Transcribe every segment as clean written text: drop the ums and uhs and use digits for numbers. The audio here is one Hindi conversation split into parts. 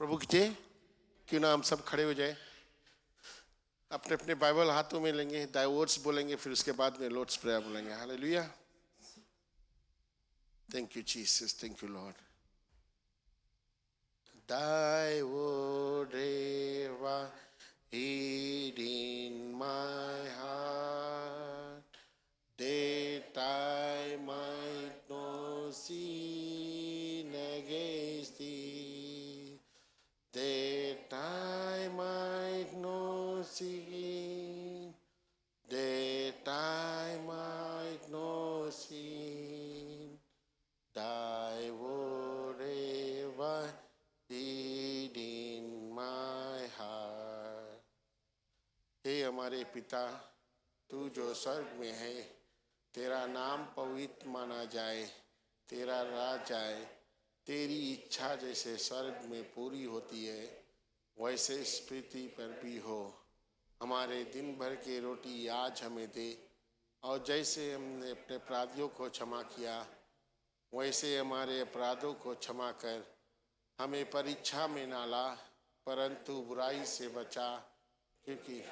प्रभु की जय। क्यों ना हम सब खड़े हो जाए, अपने अपने बाइबल हाथों में लेंगे, दाई वर्ड्स बोलेंगे, फिर उसके बाद में लॉर्ड्स प्रेयर बोलेंगे। Hallelujah. Thank you Jesus, thank you Lord. Thy word ever hid in my heart, that I might not sin against thee, that I might not sin, that I might not sin. Thy word ever hid in my heart. हे हमारे पिता, तू जो स्वर्ग में है, तेरा नाम पवित्र माना जाए, तेरा राज आए, तेरी इच्छा जैसे स्वर्ग में पूरी होती है वैसे इस पृथ्वी पर भी हो। हमारे दिन भर की रोटी आज हमें दे, और जैसे हमने अपने अपराधियों को क्षमा किया वैसे हमारे अपराधों को क्षमा कर, हमें परीक्षा में ना ला परंतु बुराई से बचा, क्योंकि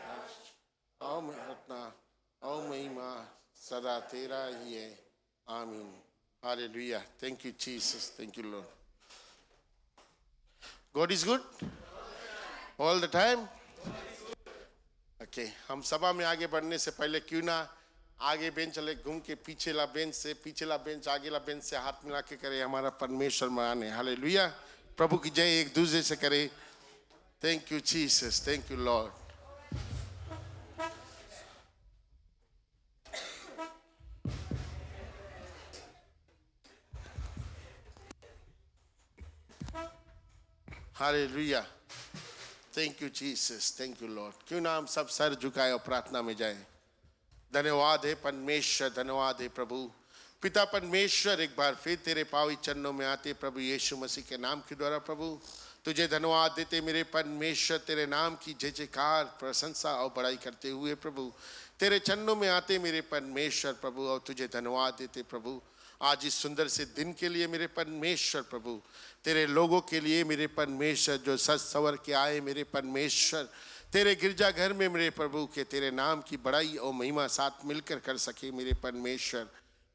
और महिमा सदा तेरा ही है। आमीन। Hallelujah. Thank you Jesus, thank you Lord. God is good all the time. Okay, हम सभा में आगे बढ़ने से पहले क्यों ना आगे बेंच चले घूम के पीछेला बेंच आगेला बेंच से हाथ मिला के करे हमारा परमेश्वर महान है। हालेलुया। प्रभु की जय एक दूसरे से करे। Thank you Jesus, thank you Lord. Hallelujah. Thank you Jesus, thank you Lord. क्यों ना हम सब सर झुकाए और प्रार्थना में जाए। धन्यवाद है परमेश्वर, धन्यवाद है प्रभु पिता परमेश्वर, एक बार फिर तेरे पावी चरणों में आते प्रभु यीशु मसीह के नाम के द्वारा प्रभु तुझे धन्यवाद देते मेरे परमेश्वर, तेरे नाम की जय जयकार प्रशंसा और बड़ाई करते हुए प्रभु तेरे चरणों में आते मेरे परमेश्वर प्रभु, और तुझे धन्यवाद देते प्रभु आज इस सुंदर से दिन के लिए मेरे परमेश्वर प्रभु, तेरे लोगों के लिए मेरे परमेश्वर जो सज सवर के आए मेरे परमेश्वर तेरे गिरजाघर में मेरे प्रभु के तेरे नाम की बड़ाई और महिमा साथ मिलकर कर सके मेरे परमेश्वर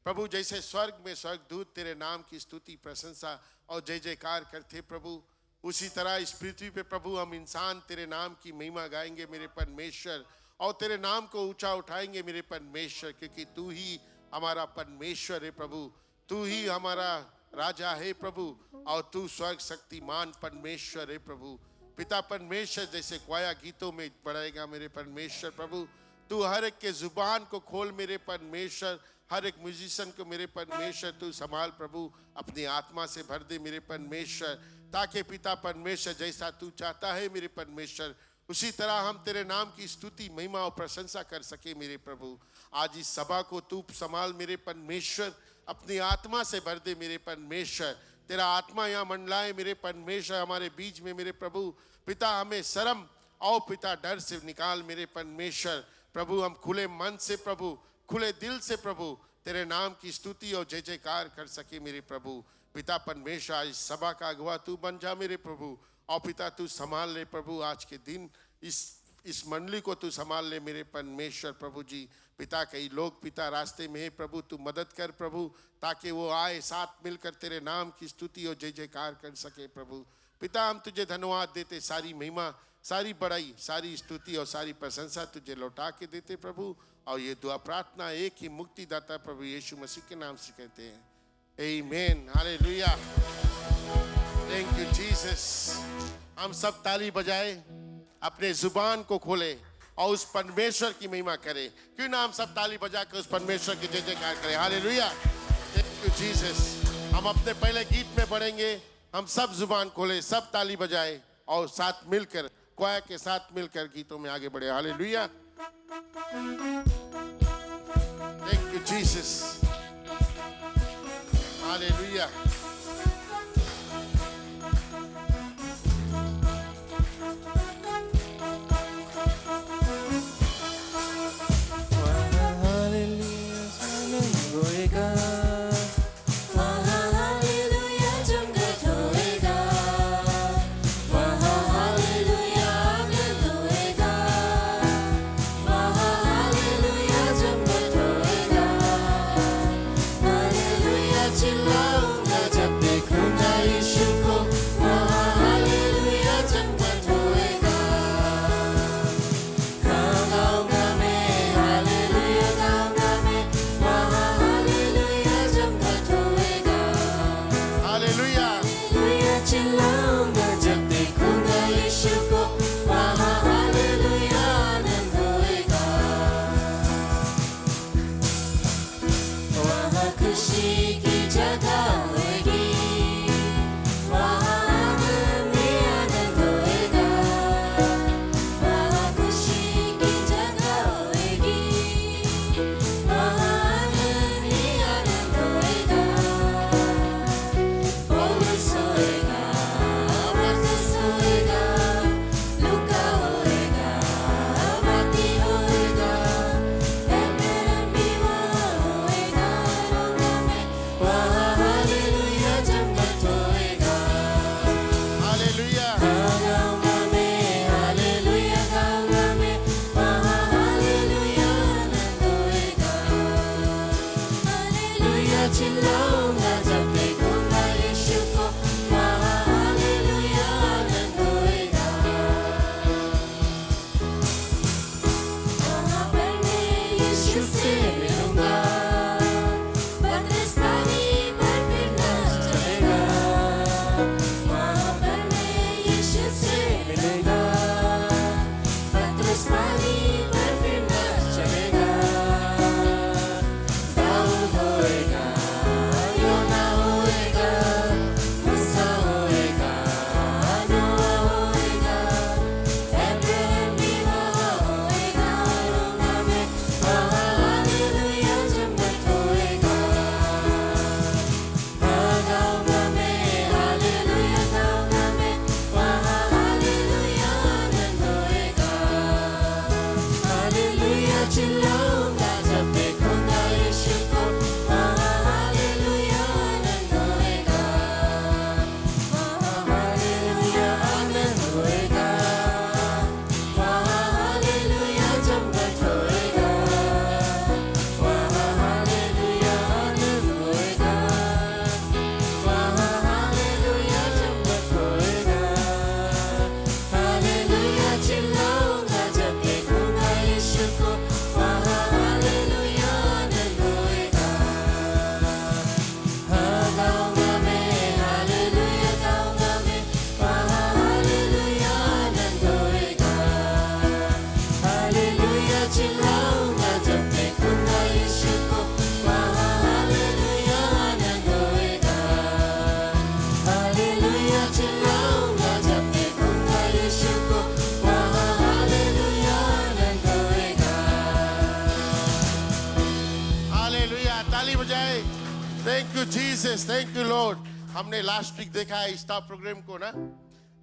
प्रभु। जैसे स्वर्ग में स्वर्गदूत तेरे नाम की स्तुति प्रशंसा और जय जयकार करते प्रभु, उसी तरह इस पृथ्वी पे प्रभु हम इंसान तेरे नाम की महिमा गाएंगे मेरे परमेश्वर, और तेरे नाम को ऊंचा उठाएंगे मेरे परमेश्वर, क्योंकि तू ही हमारा परमेश्वर है प्रभु, तू ही हमारा राजा है प्रभु, और तू स्वर्ग शक्तिमान परमेश्वर है प्रभु। पिता परमेश्वर जैसे क्वाया गीतों में बढ़ाएगा मेरे परमेश्वर प्रभु, तू हर एक के जुबान को खोल मेरे परमेश्वर, हर एक म्यूजिशियन को मेरे परमेश्वर तू संभाल प्रभु, अपनी आत्मा से भर दे मेरे परमेश्वर, ताकि पिता परमेश्वर जैसा तू चाहता है मेरे परमेश्वर उसी तरह हम तेरे नाम की स्तुति महिमा और प्रशंसा कर सके मेरे प्रभु। आज इस सभा को तू संभाल मेरे परमेश्वर, अपनी आत्मा से भर दे मेरे परमेश्वर, तेरा आत्मा यहाँ मंडलाए मेरे परमेश्वर हमारे बीच में मेरे प्रभु पिता, हमें शर्म और पिता डर से निकाल मेरे परमेश्वर प्रभु, हम खुले मन से प्रभु खुले दिल से प्रभु तेरे नाम की स्तुति और जय जयकार कर सके मेरे प्रभु पिता परमेश्वर। आज सभा का अगुवा तू बन जा मेरे प्रभु, और पिता तू संभाल ले प्रभु आज के दिन इस मंडली को तू संभाल ले मेरे परमेश्वर प्रभु जी। पिता कई लोग पिता रास्ते में है प्रभु, तू मदद कर प्रभु, ताकि वो आए साथ मिलकर तेरे नाम की स्तुति और जय जयकार कर सके प्रभु पिता। हम तुझे धन्यवाद देते, सारी महिमा सारी बड़ाई सारी स्तुति और सारी प्रशंसा तुझे लौटा के देते प्रभु, और ये दुआ प्रार्थना एक ही मुक्तिदाता प्रभु यीशु मसीह के नाम से कहते हैं, आमीन। हालेलुया। Thank you Jesus. हम सब ताली बजाए, अपने जुबान को खोले और उस परमेश्वर की महिमा करें। क्यों ना हम सब ताली बजा कर उस परमेश्वर की जय जयकार करें। हालेलुया। Thank you Jesus. हम अपने पहले गीत में बढ़ेंगे, हम सब जुबान खोले, सब ताली बजाए और साथ मिलकर क्वायर के साथ मिलकर गीतों में आगे बढ़े। Hallelujah. Thank you Jesus. Hallelujah. Jesus, thank you Lord. हमने लास्ट वीक देखा है स्टाफ प्रोग्राम को ना,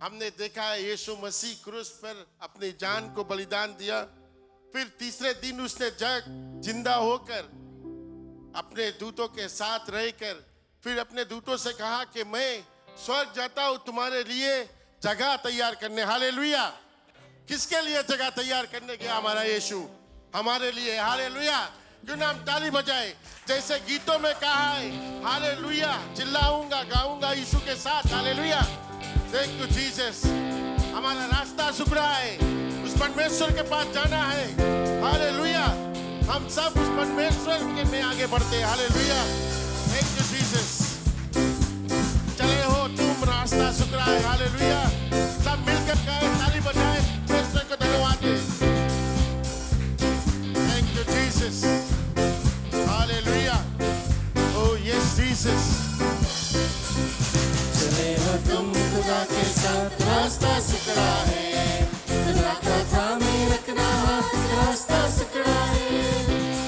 हमने देखा है यीशु मसीह क्रूस पर अपनी जान को बलिदान दिया, फिर तीसरे दिन उसने जिंदा होकर अपने दूतों के साथ रहकर फिर अपने दूतों से कहा कि मैं स्वर्ग जाता हूं तुम्हारे लिए जगह तैयार करने। हालेलुया। किसके लिए जगह तैयार करने गया हमारा यीशु? हमारे लिए। हालेलुया। क्यों ना हम ताली बजाए जैसे गीतों में कहा है। हालेलुया। चिल्लाऊंगा गाऊंगा यीशु के साथ। हालेलुया। Thank you Jesus. हमारा रास्ता सुखरा है, उस परमेश्वर के पास जाना है। हालेलुया। हम सब उस परमेश्वर के में आगे बढ़ते हैं। हालेलुया। Thank you Jesus. चले हो तुम, रास्ता सुखरा है। हालेलुया। सब मिलकर गाए, ताली बजाए, परमेश्वर को धन्यवाद दें। Thank you Jesus. Hallelujah. Oh yes Jesus. चले हो तुम खुदा के साथ, रास्ता सिकड़ा है, खुदा का थामे रखना हाथ, रास्ता सिकड़ा है।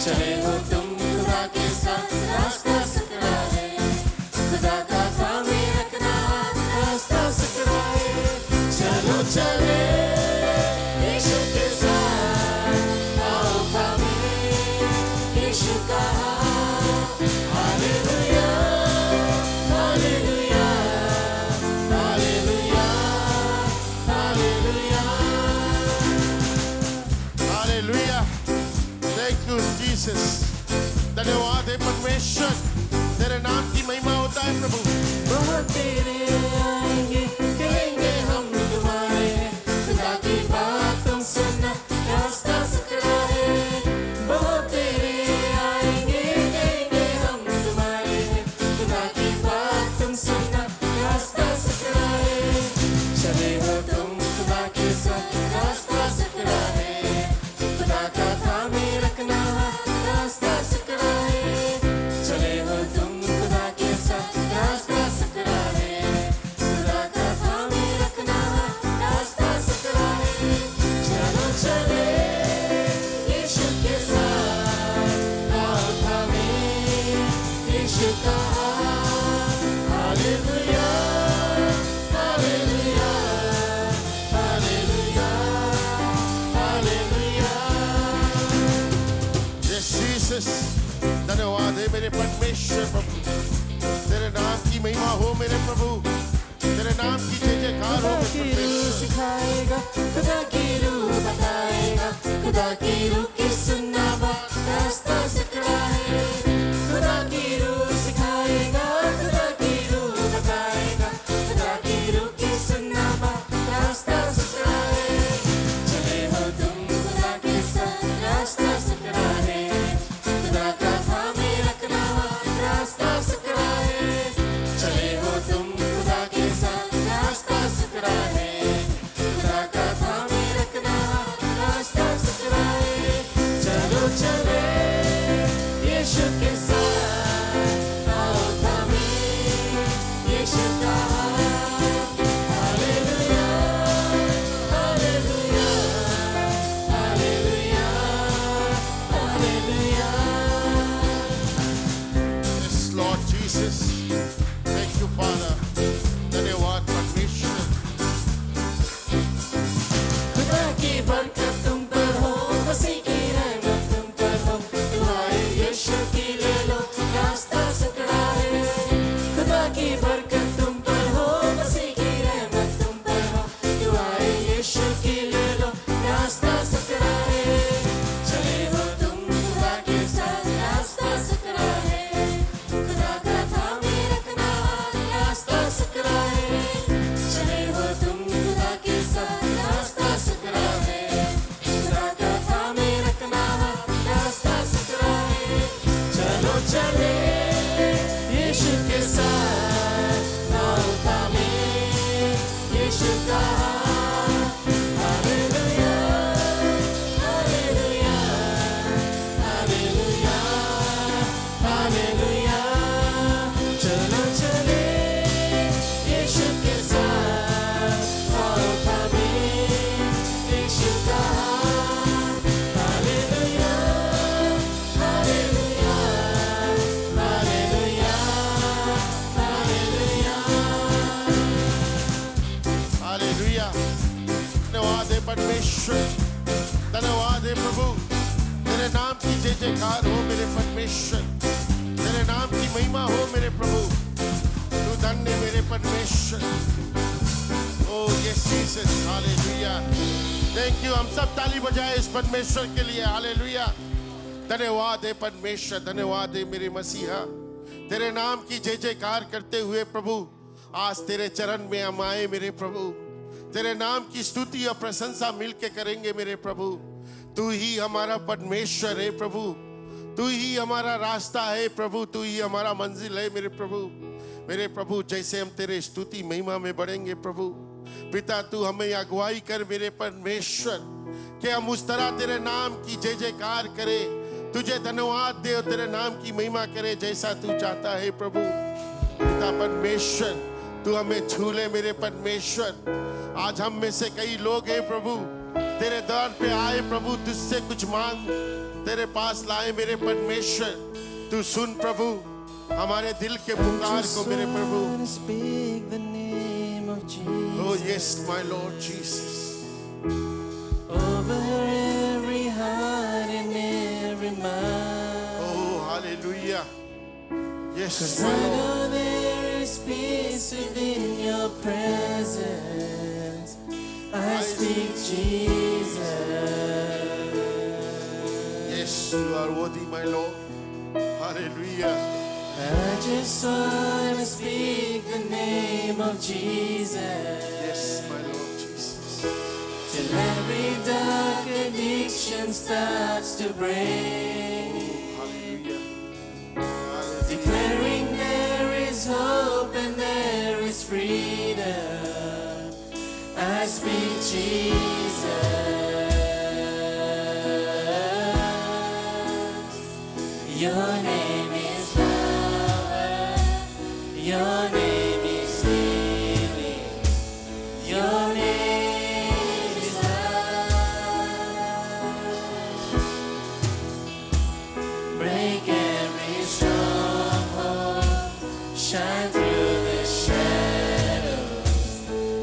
चले हो तुम खुदा के साथ, रास्ता सिकड़ा है, खुदा का थामे रखना हाथ, रास्ता सिकड़ा है। चलो चले यीशु के साथ, आओ थामे यीशु का हाथ। Hallelujah, hallelujah, hallelujah, hallelujah. Hallelujah. Thank you Jesus. धन्यवाद है परमेश्वर, तेरे नाम की महिमा होता है प्रभु। बहुत तेरे आएंगे, कहेंगे हम तुम्हारे हैं, खुदा की बात तुम सुनना, रास्ता सिकड़ा है। बहुत तेरे आएंगे, कहेंगे हम तुम्हारे हैं, खुदा की बात तुम सुनना, रास्ता सिकड़ा है। चले हो तुम खुदा के साथ, रास्ता सिकड़ा है, खुदा का थामे रखना हाथ, रास्ता सिकड़ा है। चले हो तुम खुदा के साथ, रास्ता सिकड़ा है, खुदा का थामे रखना हाथ, रास्ता सिकड़ा है। चलो चले यीशु के साथ, आओ थामे यीशु का हाथ। Hallelujah, hallelujah, hallelujah, hallelujah. Yes Jesus. धन्यवाद है मेरे परमेश्वर प्रभु, तेरे नाम की महिमा हो मेरे प्रभु, तेरे नाम की जय जयकार हो खुदा मेरे की रूह परमेश्वर। सिखाएगा, खुदा की रूह बताएगा, खुदा की रूह की सुनना बात, रास्ता सिकड़ा है। खुदा की रूह सिखाएगा, खुदा की रूह बताएगा, खुदा की रूह की सुनना बात, रास्ता सिकड़ा है। चले हो तुम खुदा के साथ, रास्ता सिकड़ा है, खुदा का थामे रखना हाथ, रास्ता सिकड़ा है। चले हो तुम खुदा के साथ, रास्ता सिकड़ा परमेश्वर, धन्यवाद है प्रभु। तेरे नाम की जय जयकार हो मेरे परमेश्वर, तेरे नाम की महिमा हो मेरे प्रभु। तू धन्य मेरे परमेश्वर। Oh yes Jesus, hallelujah. Thank you. हम सब ताली बजाए इस परमेश्वर के लिए। हालेलुया। धन्यवाद है परमेश्वर, धन्यवाद है मेरे मसीहा। तेरे नाम की जय जयकार करते हुए प्रभु आज तेरे चरण में हम आए मेरे प्रभु। तेरे नाम की स्तुति और प्रशंसा मिलके करेंगे मेरे प्रभु। तू ही हमारा परमेश्वर है प्रभु, तू ही हमारा रास्ता है प्रभु, तू ही हमारा मंजिल है मेरे प्रभु। मेरे प्रभु जैसे हम तेरे स्तुति महिमा में बढ़ेंगे प्रभु, पिता तू हमें अगुवाई कर मेरे परमेश्वर, कि हम उस तरह तेरे नाम की जय जयकार करें, तुझे धन्यवाद दे और तेरे नाम की महिमा करे जैसा तू चाहता है प्रभु। पिता परमेश्वर तू हमें छू ले मेरे परमेश्वर। आज हम में से कई लोग हैं प्रभु तेरे दर पे आए प्रभु, तुझसे कुछ मांग तेरे पास लाए मेरे परमेश्वर। तू सुन प्रभु हमारे दिल के पुकार को मेरे प्रभु। Speak the name of Jesus Oh yes my Lord Jesus, over every heart and every mind. oh hallelujah, yes 'Cause my I Lord. know there is peace within your presence. I speak Jesus. Yes, you are worthy, my Lord. Hallelujah. I just want to speak the name of Jesus. Yes, my Lord Jesus. Till every dark addiction starts to break. Hallelujah. Hallelujah. Declaring there is hope and there is freedom. I speak Jesus. Your name is power. Your name is healing. Your name is love. Break every stronghold. Shine through the shadows.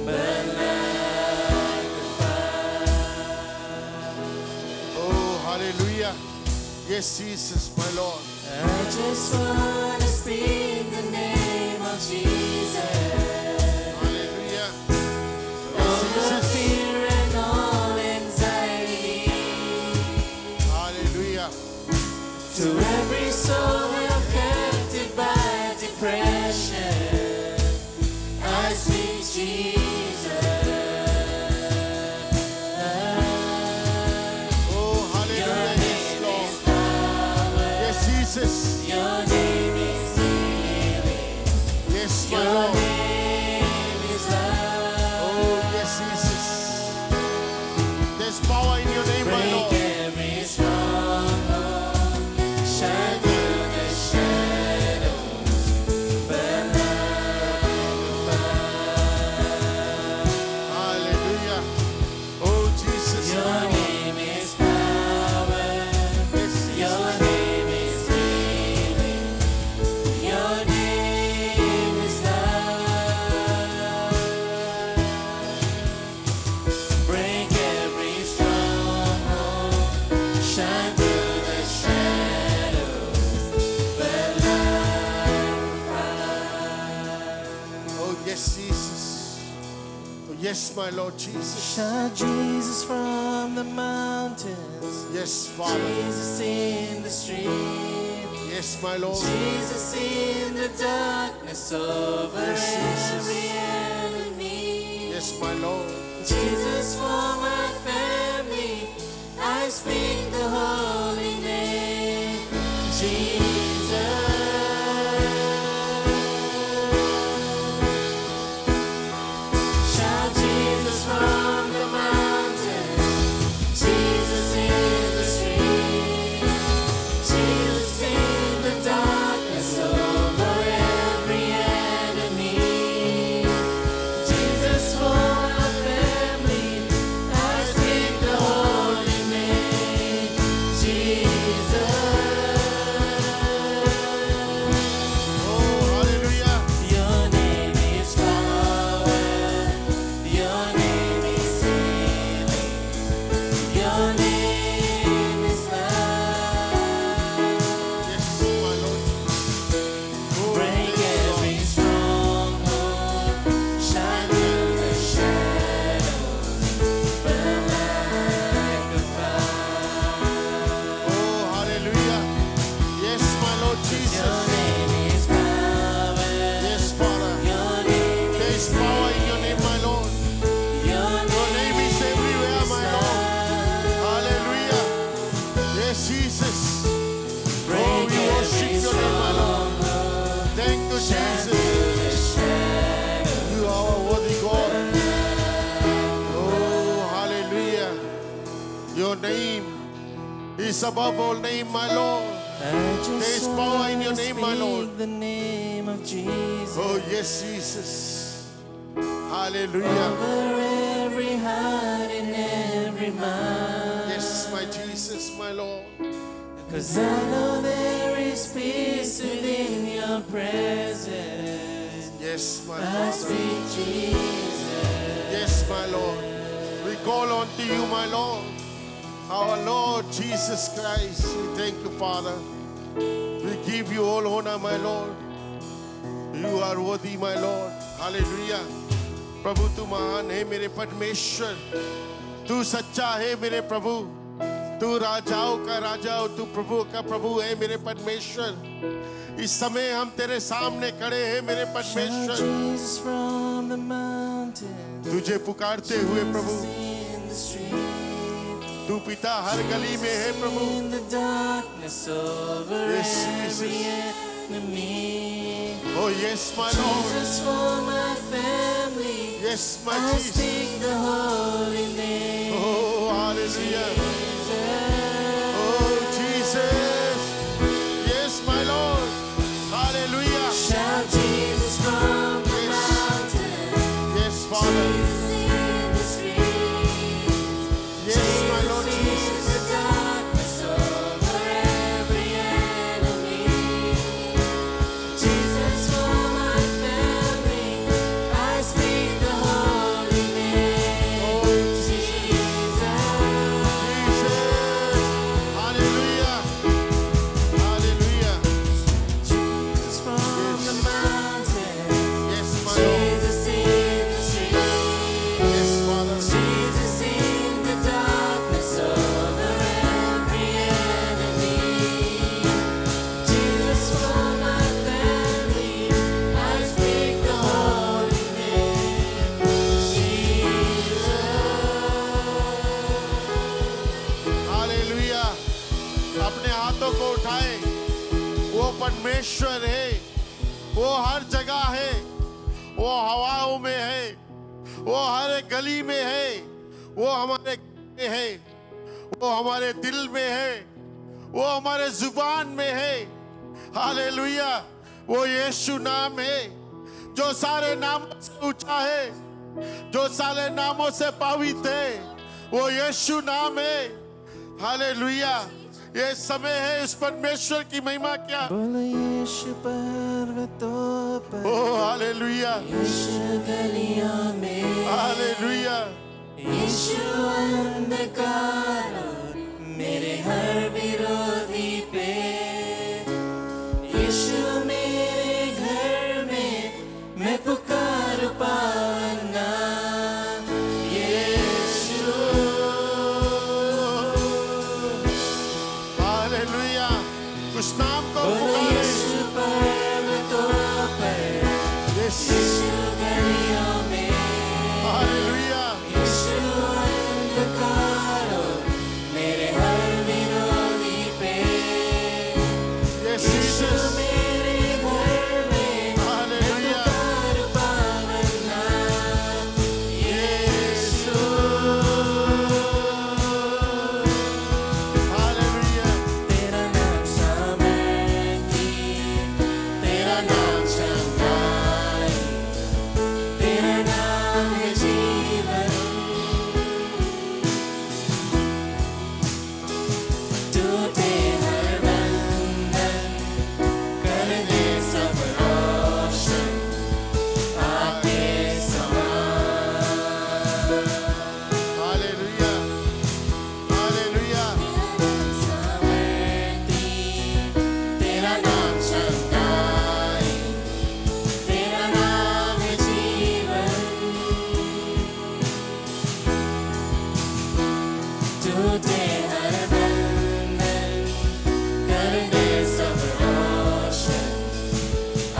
Burn like the fire. Oh, hallelujah. Yes, Jesus, my Lord. I just want to speak the name of Jesus. Hallelujah. All Yes, the Jesus. fear and all anxiety. Hallelujah. To every soul held captive by depression, I speak Jesus. Oh, Your hallelujah. Yes, name Lord. is power. Yes, Jesus. Your name is healing. Yes, my Your Lord. name is love. Oh, yes, Jesus. There's power in your name, my Break Lord. every stronghold. Shine through the shadows. Burn like the fire. Hallelujah. Oh, Jesus. Your my Lord. name is power. Yes, Your Jesus. name is healing. Your name is love. Break every stronghold. Shine through the shadows. Burn like fire. Oh, yes, Jesus. Oh, yes, my Lord Jesus. Shout Jesus from the mountains. Yes, Father. Jesus in the street. Yes, my Lord. Jesus in the darkness over Yes, Jesus. every enemy. Yes, my Lord. Jesus for my family. I speak the holy name. Jesus. Shout Jesus from the mountain. Jesus in the street. Jesus in the darkness over every enemy. Jesus for my family. I speak the holy name. is above all name, my Lord. I There just is power in your wanna name, my Lord. speak the name of Jesus Oh, yes, Jesus. Hallelujah. over every heart and every mind. Yes, my Jesus, my Lord. 'Cause I know there is peace within your presence. Yes, my I Father. speak Jesus. Yes, my Lord. We call on to you, my Lord. Our Lord Jesus Christ. We thank you, Father. We give you all honor, my Lord. You are worthy, my Lord. Hallelujah. प्रभु तू महान है मेरे परमेश्वर. तू सच्चा है मेरे प्रभु. तू राजाओं का राजा और तू प्रभु का प्रभु है मेरे परमेश्वर. इस समय हम तेरे सामने खड़े हैं मेरे Shout परमेश्वर. Jesus from the mountain. तुझे पुकारते हुए प्रभु. In the street. तू पिता हर गली में है प्रभु. In the darkness over Yes, every Jesus. enemy. Oh yes, my Lord. Jesus for my family. Yes, my I Jesus. speak the holy name. Oh, hallelujah. Jesus. Oh, Jesus. Yes, my Lord. Hallelujah. Shout Jesus from the Yes. mountain. Yes, Father. Jesus in the streets. Yes, my Lord Jesus in Jesus. the darkness over every enemy. Jesus for my family. I speak the holy name. Oh, Jesus. Jesus. Hallelujah. Hallelujah. Jesus from Yes. the mountain. Yes, my Lord. Jesus in the streets. Yes, Father. Jesus in the darkness over every enemy. Jesus for my family. I speak the holy name. Hallelujah. अपने हाथों को उठाए. वो परमेश्वर है. वो हर जगह है. वो हवाओं में है. वो हर एक गली में है. वो हमारे घर में है. वो हमारे दिल में है. वो हमारे जुबान में है. हालेलुया. वो यीशु नाम है जो सारे नामों से ऊंचा है. जो सारे नामों से पवित्र है. वो यीशु नाम है. हालेलुया. ये समय है इस परमेश्वर की महिमा क्या. बोलो यीशु पर्वतों पर, ओ हालेलुया. यीशु गलियों में, हालेलुया. यीशु अंधकार मेरे हर विरोधी पे, यीशु मेरे घर में मैं पुकारू पावन नाम यीशु. हालेलुया. उस नाम को बोलो पुकारे. यीशु पर्वतों पर, यस. यीशु गलियों में, हालेलुया. यीशु अंधकार मेरे हर विरोधी पे, यस यीशु जीसस. मेरे घर में हालेलुया. पुकारू पावन नाम यीशु. हालेलुया. तेरा नाम सामर्थी, तेरा नाम चंगाई, तेरा नाम है जीवन. टूटे हर बंधन, कर दे सब रोशन, आके समा. हालेलुया. हालेलुया. सामर्थी, तेरा नाम चंगाई, तेरा नाम है जीवन. टूटे हर बंधन, कर दे सब रोशन,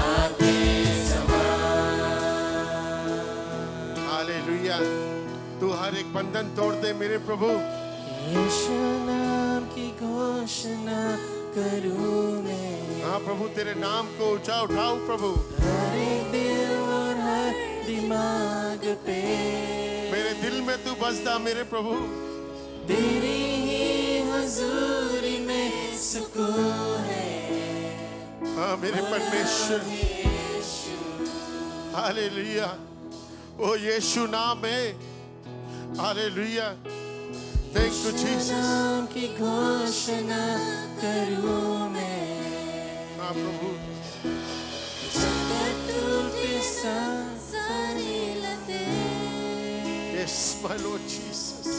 आके समा. हालेलुया. तू हर एक बंधन तोड़ दे मेरे प्रभु. यीशु नाम की घोषणा करूं मैं, हाँ प्रभु तेरे नाम को ऊंचा उठाओ प्रभु. हर एक दिल और हर दिमाग पे. मेरे दिल में तू बसदा मेरे प्रभु. तेरी ही हजूरी में सुकून है। हाँ मेरे परमेश्वर, हालेलुया। ओ यीशु नाम है, हालेलुया। Thank you Jesus. नाम की घोषणा करूं मैं, हाँ प्रभु, जब तक टूटे सारी लतें, यस माय लॉर्ड जीसस।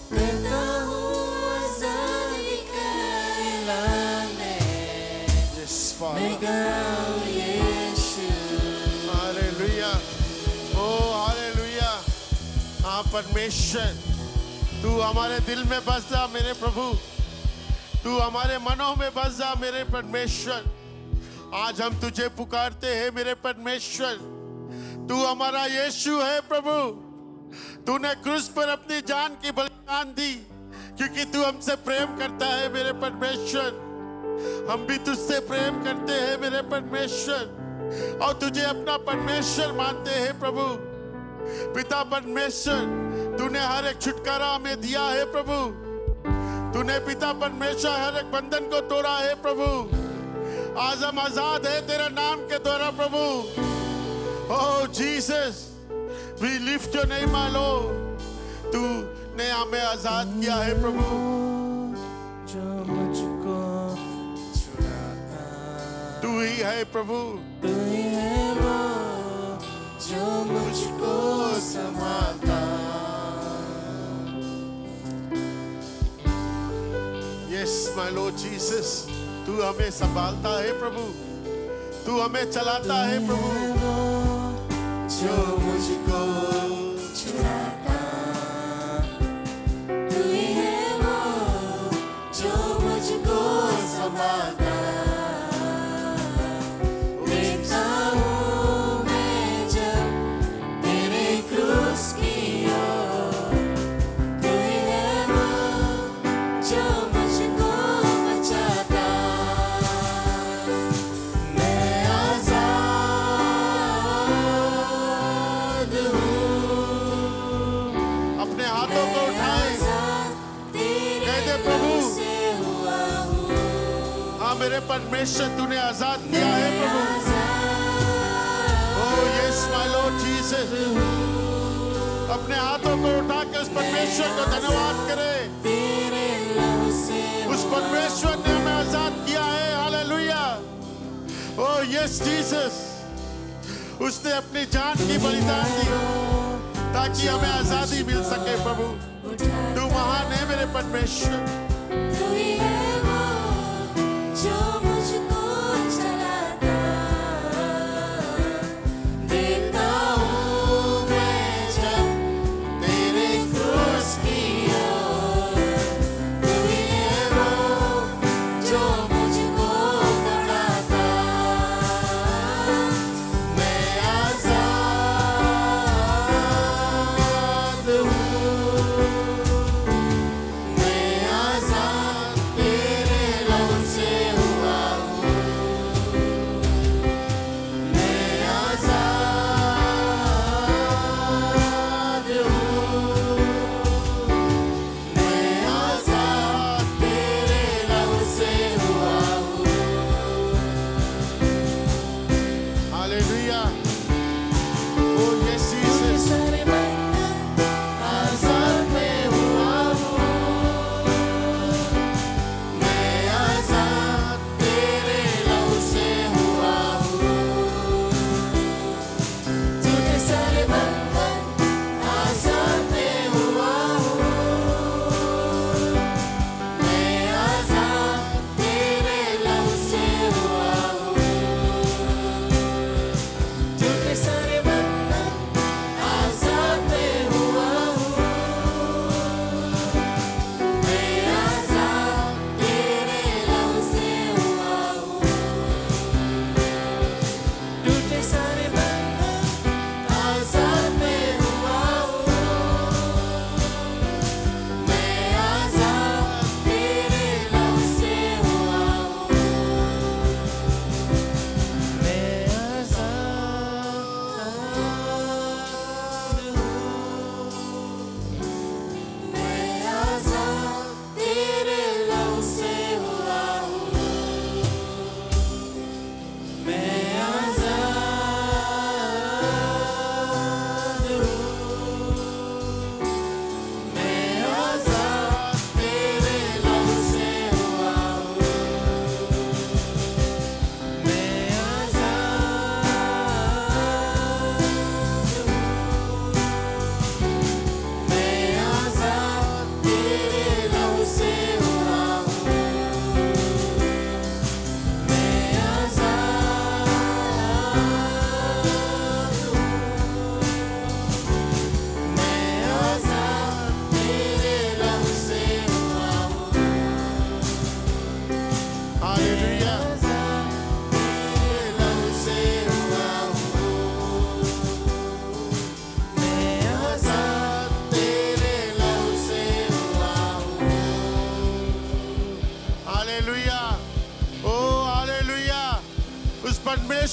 करता हूँ आजादी का ऐलान मैं, यस मैं फादर, गाऊं यीशु। हालेलुया। ओ हालेलुया। हाँ परमेश्वर, तू हमारे दिल में बस जा मेरे प्रभु, तू हमारे मनों में बस जा मेरे परमेश्वर। आज हम तुझे पुकारते हैं मेरे परमेश्वर, तू हमारा यीशु है प्रभु। तूने क्रूस पर अपनी जान की बलिदान दी क्योंकि तू हमसे प्रेम करता है मेरे परमेश्वर। हम भी तुझसे प्रेम करते हैं मेरे परमेश्वर और तुझे अपना परमेश्वर मानते हैं प्रभु। पिता परमेश्वर, तूने हर एक छुटकारा हमें दिया है प्रभु। तूने पिता परमेश्वर हर एक बंधन को तोड़ा है प्रभु। आज हम आजाद है तेरे नाम के द्वारा प्रभु। Oh Jesus, we lift your name my lord. तूने हमें आजाद किया है प्रभु। जो मुझको छुड़ाता, तू ही है प्रभु, तू ही है वो जो मुझको संभालता। यस माय लॉर्ड जीसस, तू हमें संभालता है प्रभु, तू हमें चलाता है प्रभु। जो मुझको छुड़ाता, तू ही है वो जो मुझको संभालता। देखता हूँ मैं जब तेरे क्रूस की ओर, तू ही है वो जो मुझको बचाता। मैं आजाद हूँ, अपने हाथों को उठाए, तेरे दे प्रभु। नाम से हुआ हूँ। हाँ मेरे परमेश्वर, तूने आजाद किया है प्रभु। Oh yes my lord Jesus, अपने हाथों को उठा के उस परमेश्वर को धन्यवाद करे। तेरे लहू से उस परमेश्वर ने हमें आजाद किया है, हालेलुया। ओह यस जीसस, उसने अपनी जान की बलिदान दी ताकि हमें आजादी मिल सके प्रभु। तू महान है मेरे परमेश्वर। तू ही है वो जो मुझको चलाता। देखता हूँ मैं जब तेरे क्रूस की ओर, तू ही है वो जो मुझको बढ़ाता। मैं आजाद हूँ, मैं आजाद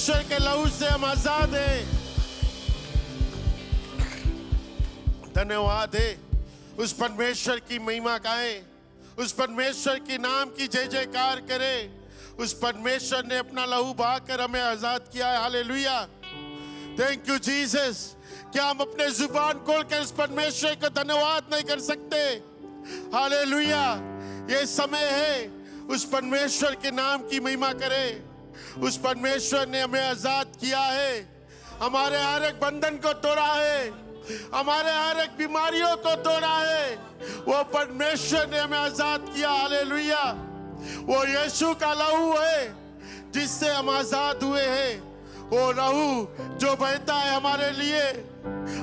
परमेश्वर के लहू से हम आजाद हैं। धन्यवाद है। उस परमेश्वर की महिमा गाएं, उस परमेश्वर की नाम की जय जयकार करें। उस परमेश्वर ने अपना लहू बहाकर हमें आजाद किया है। Hallelujah, thank you Jesus. क्या हम अपने जुबान खोलकर इस परमेश्वर को धन्यवाद नहीं कर सकते? हालेलुया, ये समय है उस परमेश्वर के नाम की महिमा करें। उस परमेश्वर ने हमें आजाद किया है, हमारे हर एक बंधन को तोड़ा है, हमारे हर एक बीमारियों को तोड़ा है। वो परमेश्वर ने हमें आजाद किया। हालेलुया, वो यीशु का लहू है जिससे हम आजाद हुए हैं। वो लहू जो बहता है हमारे लिए।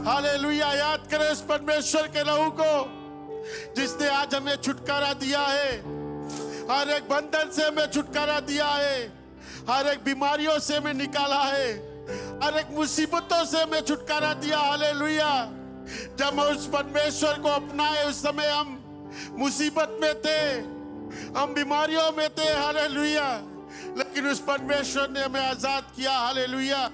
हालेलुया, याद करें उस परमेश्वर के लहू को जिसने आज हमें छुटकारा दिया है, हर एक बंधन से हमें छुटकारा दिया है, हर एक बीमारियों से हमें निकाला है, हर एक मुसीबतों से हमें छुटकारा दिया। हालेलुया, जब हम उस परमेश्वर को अपनाए उस समय हम मुसीबत में थे, हम बीमारियों में थे। हालेलुया, लेकिन उस परमेश्वर ने हमें आजाद किया। हालेलुया,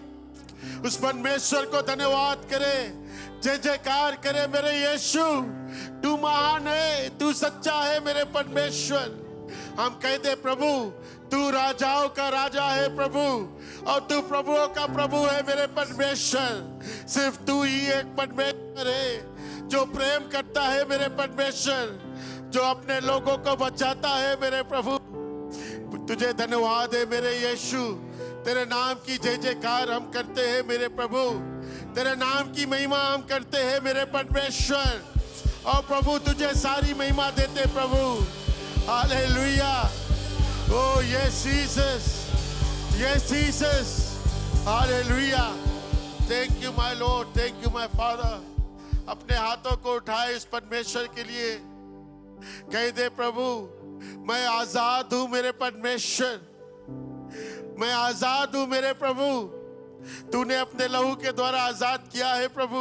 उस परमेश्वर को धन्यवाद करें, जय जयकार करें। मेरे यीशु, तू महान है, तू सच्चा है मेरे परमेश्वर। हम कहते प्रभु तू राजाओं का राजा है प्रभु, और तू प्रभुओं का प्रभु है मेरे परमेश्वर। सिर्फ तू ही एक परमेश्वर है जो प्रेम करता है मेरे परमेश्वर, जो अपने लोगों को बचाता है मेरे प्रभु। तुझे धन्यवाद है मेरे यीशु, तेरे नाम की जय जयकार हम करते हैं मेरे प्रभु, तेरे नाम की महिमा हम करते हैं मेरे परमेश्वर। और प्रभु तुझे सारी महिमा देते प्रभु। Hallelujah, oh yes Jesus, yes Jesus, hallelujah. Thank you my lord, thank you my father. अपने हाथों को उठाए इस परमेश्वर के लिए, कह दे प्रभु मैं आजाद हूं मेरे परमेश्वर, मैं आजाद हूं मेरे प्रभु। तूने अपने लहू के द्वारा आजाद किया है प्रभु।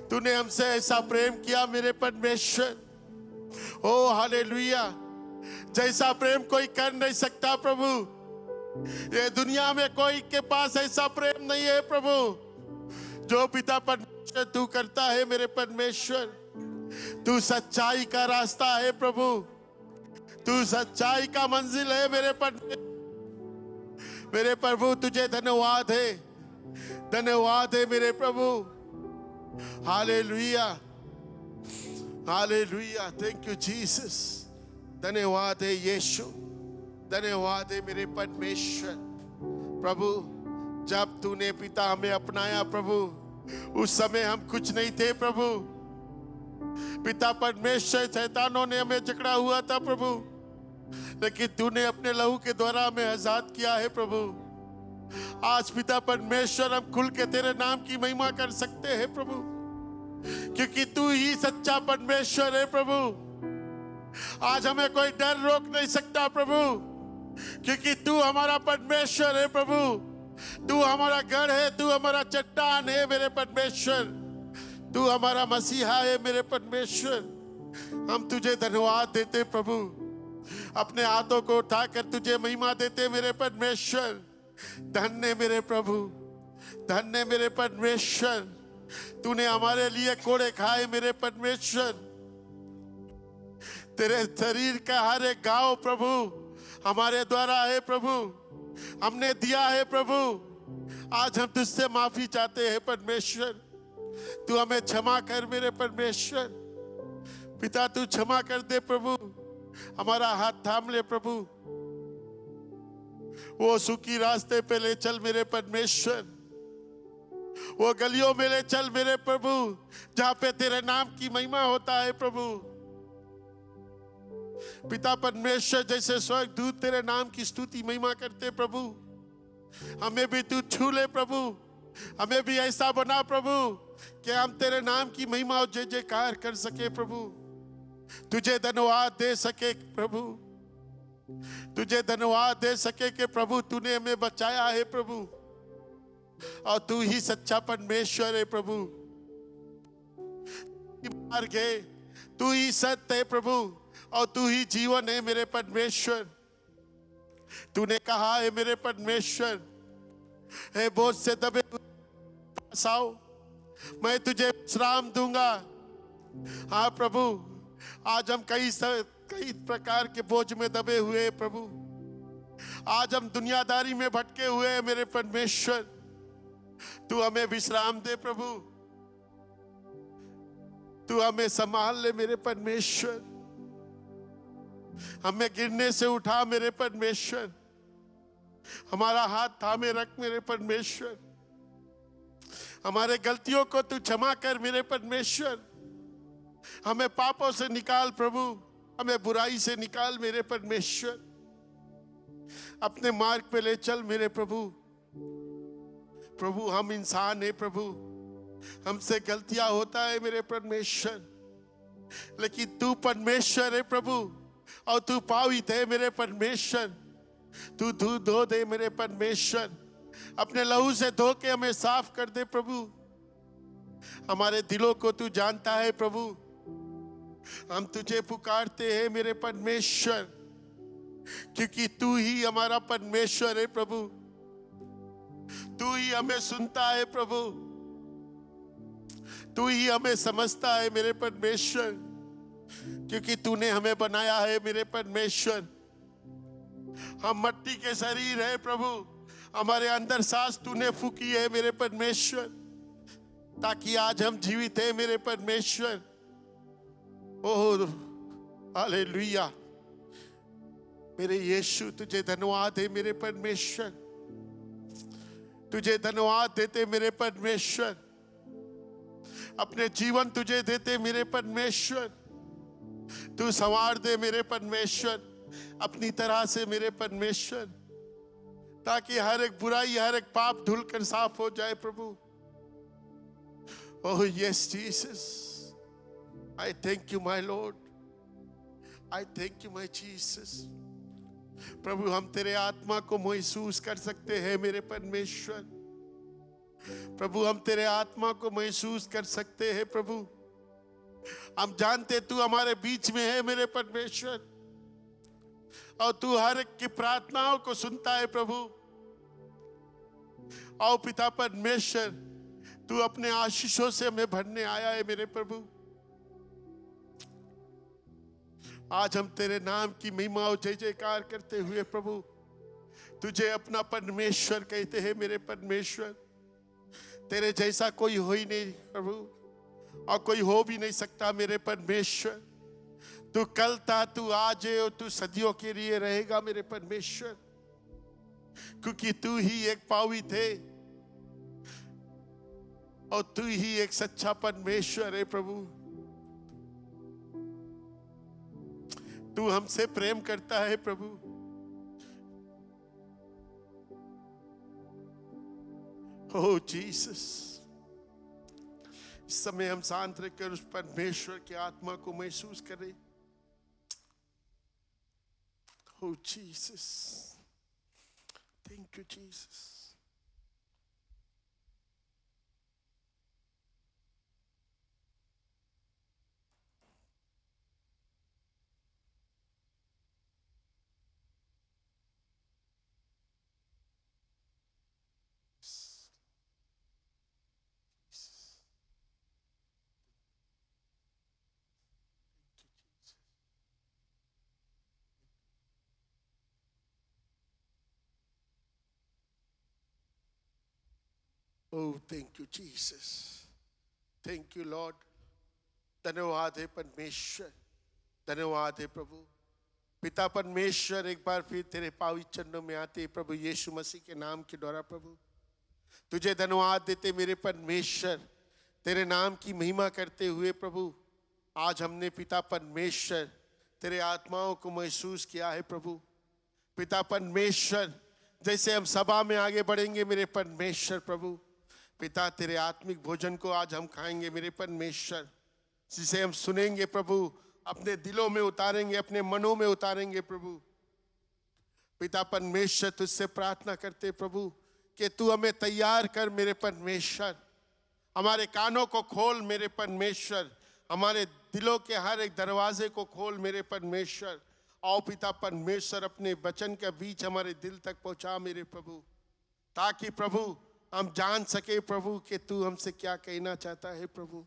तूने हमसे ऐसा प्रेम किया मेरे परमेश्वर। ओ हालेलुया, जैसा प्रेम कोई कर नहीं सकता प्रभु। ये दुनिया में कोई के पास ऐसा प्रेम नहीं है प्रभु जो पिता परमेश्वर तू करता है मेरे परमेश्वर। तू सच्चाई का रास्ता है प्रभु, तू सच्चाई का मंजिल है मेरे परमेश्वर। मेरे प्रभु तुझे धन्यवाद है, धन्यवाद है मेरे प्रभु। Hallelujah, hallelujah, thank you Jesus. धन्यवाद है यीशु, धन्यवाद है मेरे परमेश्वर। प्रभु जब तूने पिता हमें अपनाया प्रभु, उस समय हम कुछ नहीं थे प्रभु। पिता परमेश्वर शैतानों ने हमें जकड़ा हुआ था प्रभु, लेकिन तूने अपने लहू के द्वारा हमें आजाद किया है प्रभु। आज पिता परमेश्वर हम खुल के तेरे नाम की महिमा कर सकते हैं प्रभु, क्योंकि तू ही सच्चा परमेश्वर है प्रभु। आज हमें कोई डर रोक नहीं सकता प्रभु, क्योंकि तू हमारा परमेश्वर है प्रभु। तू हमारा गढ़ है, तू हमारा चट्टान है मेरे परमेश्वर, तू हमारा मसीहा है मेरे परमेश्वर। हम तुझे धन्यवाद देते प्रभु, अपने हाथों को उठाकर तुझे महिमा देते मेरे परमेश्वर। धन्य मेरे प्रभु, धन्य मेरे परमेश्वर। तूने हमारे लिए कोड़े खाए मेरे परमेश्वर। तेरे शरीर का हर एक घाव प्रभु हमारे द्वारा है प्रभु, हमने दिया है प्रभु। आज हम तुझसे माफी चाहते हैं परमेश्वर। तू हमें क्षमा कर मेरे परमेश्वर। पिता तू क्षमा कर दे प्रभु, हमारा हाथ थाम ले प्रभु। वो सूखी रास्ते पे ले चल मेरे परमेश्वर, वो गलियों में ले चल मेरे प्रभु जहां पे तेरे नाम की महिमा होता है प्रभु। पिता परमेश्वर जैसे स्वर्गदूत तेरे नाम की स्तुति महिमा करते प्रभु, हमें भी तू छू ले प्रभु। हमें भी ऐसा बना प्रभु कि हम तेरे नाम की महिमा और जय जयकार कर सके प्रभु। तुझे धन्यवाद दे सके प्रभु, तुझे धन्यवाद दे सके कि प्रभु तूने हमें बचाया है प्रभु, और तू ही सच्चा परमेश्वर है प्रभु। मार्ग है, तू ही सत्य है प्रभु, और तू ही जीवन है मेरे परमेश्वर। तूने कहा है मेरे परमेश्वर हे बोझ से दबे हुए पास आओ, मैं तुझे विश्राम दूंगा। हाँ प्रभु, आज हम कई प्रकार के बोझ में दबे हुए हैं प्रभु। आज हम दुनियादारी में भटके हुए हैं मेरे परमेश्वर। तू हमें विश्राम दे प्रभु, तू हमें संभाल ले मेरे परमेश्वर। हमें गिरने से उठा मेरे परमेश्वर, हमारा हाथ थामे रख मेरे परमेश्वर। हमारे गलतियों को तू क्षमा कर मेरे परमेश्वर। हमें पापों से निकाल प्रभु, हमें बुराई से निकाल मेरे परमेश्वर। अपने मार्ग पे ले चल मेरे प्रभु। प्रभु हम इंसान है प्रभु, हमसे गलतियां होता है मेरे परमेश्वर, लेकिन तू परमेश्वर है प्रभु, और तू पावित है मेरे परमेश्वर। तू धो दे मेरे परमेश्वर, अपने लहू से धो के हमें साफ कर दे प्रभु। हमारे दिलों को तू जानता है प्रभु। हम तुझे पुकारते हैं मेरे परमेश्वर, क्योंकि तू ही हमारा परमेश्वर है प्रभु। तू ही हमें सुनता है प्रभु, तू ही हमें समझता है मेरे परमेश्वर, क्योंकि तूने हमें बनाया है मेरे परमेश्वर। हम मट्टी के शरीर है प्रभु, हमारे अंदर सांस तूने फूकी है मेरे परमेश्वर, ताकि आज हम जीवित है मेरे परमेश्वर। ओह हालेलुया, मेरे यीशु तुझे धन्यवाद है मेरे परमेश्वर। तुझे धन्यवाद देते मेरे परमेश्वर, अपने जीवन तुझे देते मेरे परमेश्वर। तू संवार दे मेरे परमेश्वर अपनी तरह से मेरे परमेश्वर, ताकि हर एक बुराई, हर एक पाप धुल कर साफ हो जाए प्रभु। Oh yes Jesus, I thank you my Lord, I thank you my Jesus। प्रभु हम तेरे आत्मा को महसूस कर सकते हैं मेरे परमेश्वर। प्रभु हम तेरे आत्मा को महसूस कर सकते हैं प्रभु। हम जानते तू हमारे बीच में है मेरे परमेश्वर, और तू हर एक की प्रार्थनाओं को सुनता है प्रभु। और पिता परमेश्वर, तू अपने आशीषों से हमें भरने आया है मेरे प्रभु। आज हम तेरे नाम की महिमा और जय जयकार करते हुए प्रभु तुझे अपना परमेश्वर कहते हैं मेरे परमेश्वर। तेरे जैसा कोई हो ही नहीं प्रभु, और कोई हो भी नहीं सकता मेरे परमेश्वर। तू कल था, तू आज है, और तू सदियों के लिए रहेगा मेरे परमेश्वर, क्योंकि तू ही एक पावित है, और तू ही एक सच्चा परमेश्वर है प्रभु। तू हमसे प्रेम करता है प्रभु। ओ जीसस, इस समय हम शांत रहकर उस परमेश्वर की आत्मा को महसूस करें। Oh Jesus, thank you Jesus. Oh, thank you, Jesus. Thank you, Lord. धन्यवाद है परमेश्वर, धन्यवाद है प्रभु। पिता परमेश्वर, एक बार फिर तेरे पावित्र चरणों में आते प्रभु यीशु मसीह के नाम के द्वारा प्रभु तुझे धन्यवाद देते मेरे परमेश्वर। तेरे नाम की महिमा करते हुए प्रभु आज हमने पिता परमेश्वर तेरे आत्माओं को महसूस किया है प्रभु। पिता परमेश्वर, जैसे हम सभा में आगे बढ़ेंगे मेरे परमेश्वर प्रभु, पिता तेरे आत्मिक भोजन को आज हम खाएंगे मेरे परमेश्वर, जिसे हम सुनेंगे प्रभु, अपने दिलों में उतारेंगे, अपने मनों में उतारेंगे प्रभु। पिता परमेश्वर, तुझसे प्रार्थना करते प्रभु कि तू हमें तैयार कर मेरे परमेश्वर। हमारे कानों को खोल मेरे परमेश्वर, हमारे दिलों के हर एक दरवाजे को खोल मेरे परमेश्वर। आओ पिता परमेश्वर, अपने वचन के बीच हमारे दिल तक पहुंचा मेरे प्रभु। ताकि प्रभु हम जान सके प्रभु कि तू हमसे क्या कहना चाहता है प्रभु।